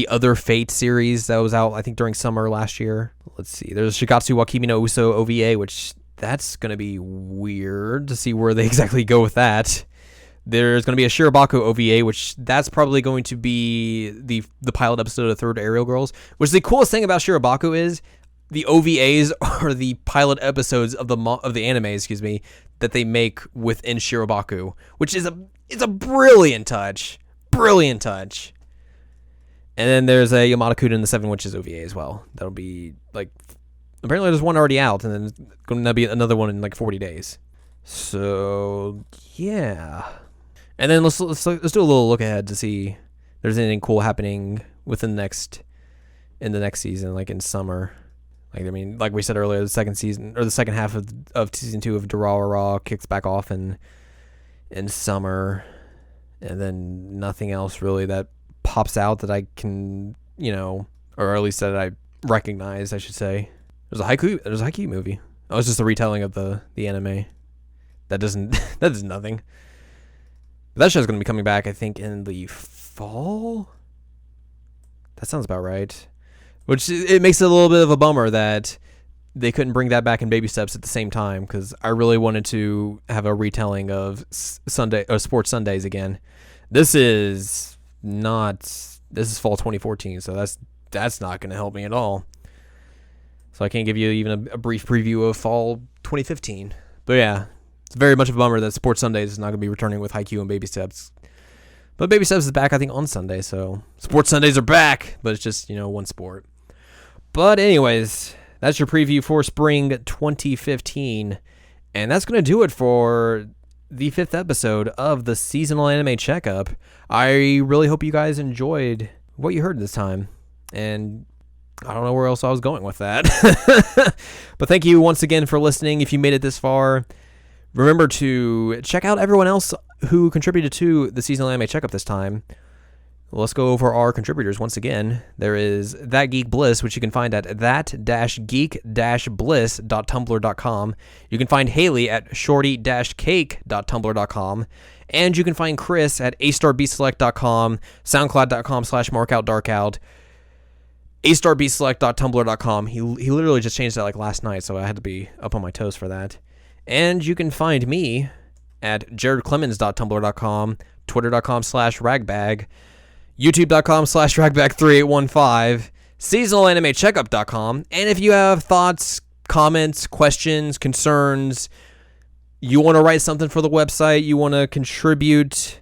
other Fate series that was out, I think, during summer last year. Let's see. There's Shigatsu wa Kimi no Uso OVA, which that's going to be weird to see where they exactly go with that. There's going to be a SHIROBAKO OVA, which that's probably going to be the pilot episode of Third Aerial Girls. Which the coolest thing about SHIROBAKO is the OVAs are the pilot episodes of the anime, that they make within SHIROBAKO, which is a brilliant touch. Brilliant touch. And then there's a Yamada-Kuda and the Seven Witches OVA as well. That'll be apparently there's one already out, and then there's going to be another one in 40 days. So yeah. And then let's do a little look ahead to see if there's anything cool happening in the next season, in summer. Like we said earlier, the second half of season 2 of Durarara kicks back off in summer, and then nothing else really that pops out that I can, or at least that I recognize, I should say. There's a Haikyuu movie. Oh, it's just a retelling of the anime. That does nothing. That show's going to be coming back, I think, in the fall? That sounds about right. Which, it makes it a little bit of a bummer that they couldn't bring that back in baby steps at the same time, because I really wanted to have a retelling of Sports Sundays again. This is fall 2014, so that's not going to help me at all. So I can't give you even a brief preview of fall 2015. But yeah, it's very much of a bummer that Sports Sundays is not going to be returning with Haikyuu and Baby Steps. But Baby Steps is back, I think, on Sunday, so Sports Sundays are back, but it's just, one sport. But anyways, that's your preview for spring 2015. And that's going to do it for the 5th episode of the Seasonal Anime Checkup. I really hope you guys enjoyed what you heard this time. And I don't know where else I was going with that. But thank you once again for listening. If you made it this far, remember to check out everyone else who contributed to the Seasonal Anime Checkup this time. Let's go over our contributors once again. There is That Geek Bliss, which you can find at that-geek-bliss.tumblr.com. You can find Haley at shorty-cake.tumblr.com. And you can find Chris at astarbeatselect.com, soundcloud.com/markoutdarkout, astarbeatselect.tumblr.com. He literally just changed that last night, so I had to be up on my toes for that. And you can find me at jaredclemens.tumblr.com, twitter.com/ragbag, youtube.com/ragbag3815, seasonalanimecheckup.com. And if you have thoughts, comments, questions, concerns, you want to write something for the website, you want to contribute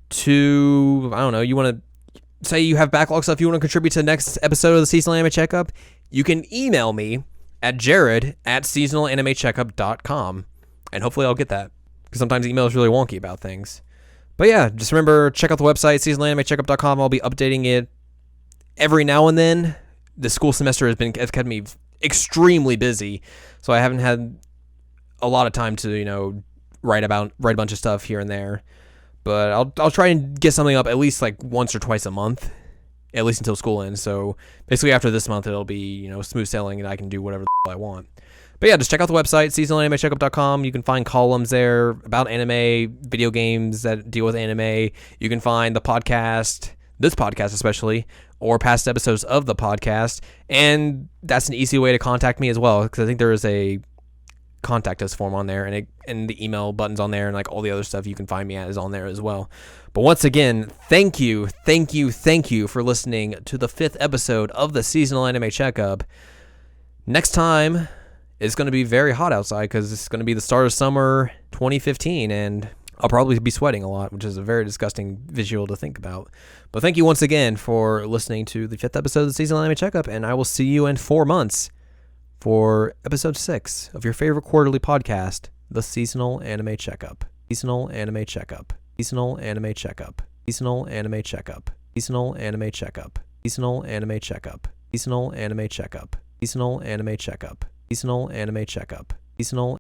to, I don't know, you want to say you have backlog stuff, you want to contribute to the next episode of the Seasonal Anime Checkup, you can email me at jared@seasonalanimecheckup.com. And hopefully I'll get that, because sometimes email is really wonky about things. But yeah, just remember, check out the website, seasonalanimecheckup.com. I'll be updating it every now and then. The school semester has kept me extremely busy, so I haven't had a lot of time to, write a bunch of stuff here and there. But I'll try and get something up at least once or twice a month, at least until school ends. So basically after this month, it'll be, smooth sailing and I can do whatever the hell I want. But yeah, just check out the website, seasonalanimecheckup.com. You can find columns there about anime, video games that deal with anime. You can find the podcast, this podcast especially, or past episodes of the podcast. And that's an easy way to contact me as well, because I think there is a contact us form on there, and the email buttons on there, and all the other stuff you can find me at is on there as well. But once again, thank you for listening to the 5th episode of the Seasonal Anime Checkup. Next time, it's going to be very hot outside, because it's going to be the start of summer 2015, and I'll probably be sweating a lot, which is a very disgusting visual to think about. But thank you once again for listening to the 5th episode of the Seasonal Anime Checkup, and I will see you in 4 months for episode 6 of your favorite quarterly podcast, the Seasonal Anime Checkup. Seasonal Anime Checkup. Seasonal Anime Checkup. Seasonal Anime Checkup. Seasonal Anime Checkup. Seasonal Anime Checkup. Seasonal Anime Checkup. Seasonal Anime Checkup. Seasonal Anime Checkup. Seasonal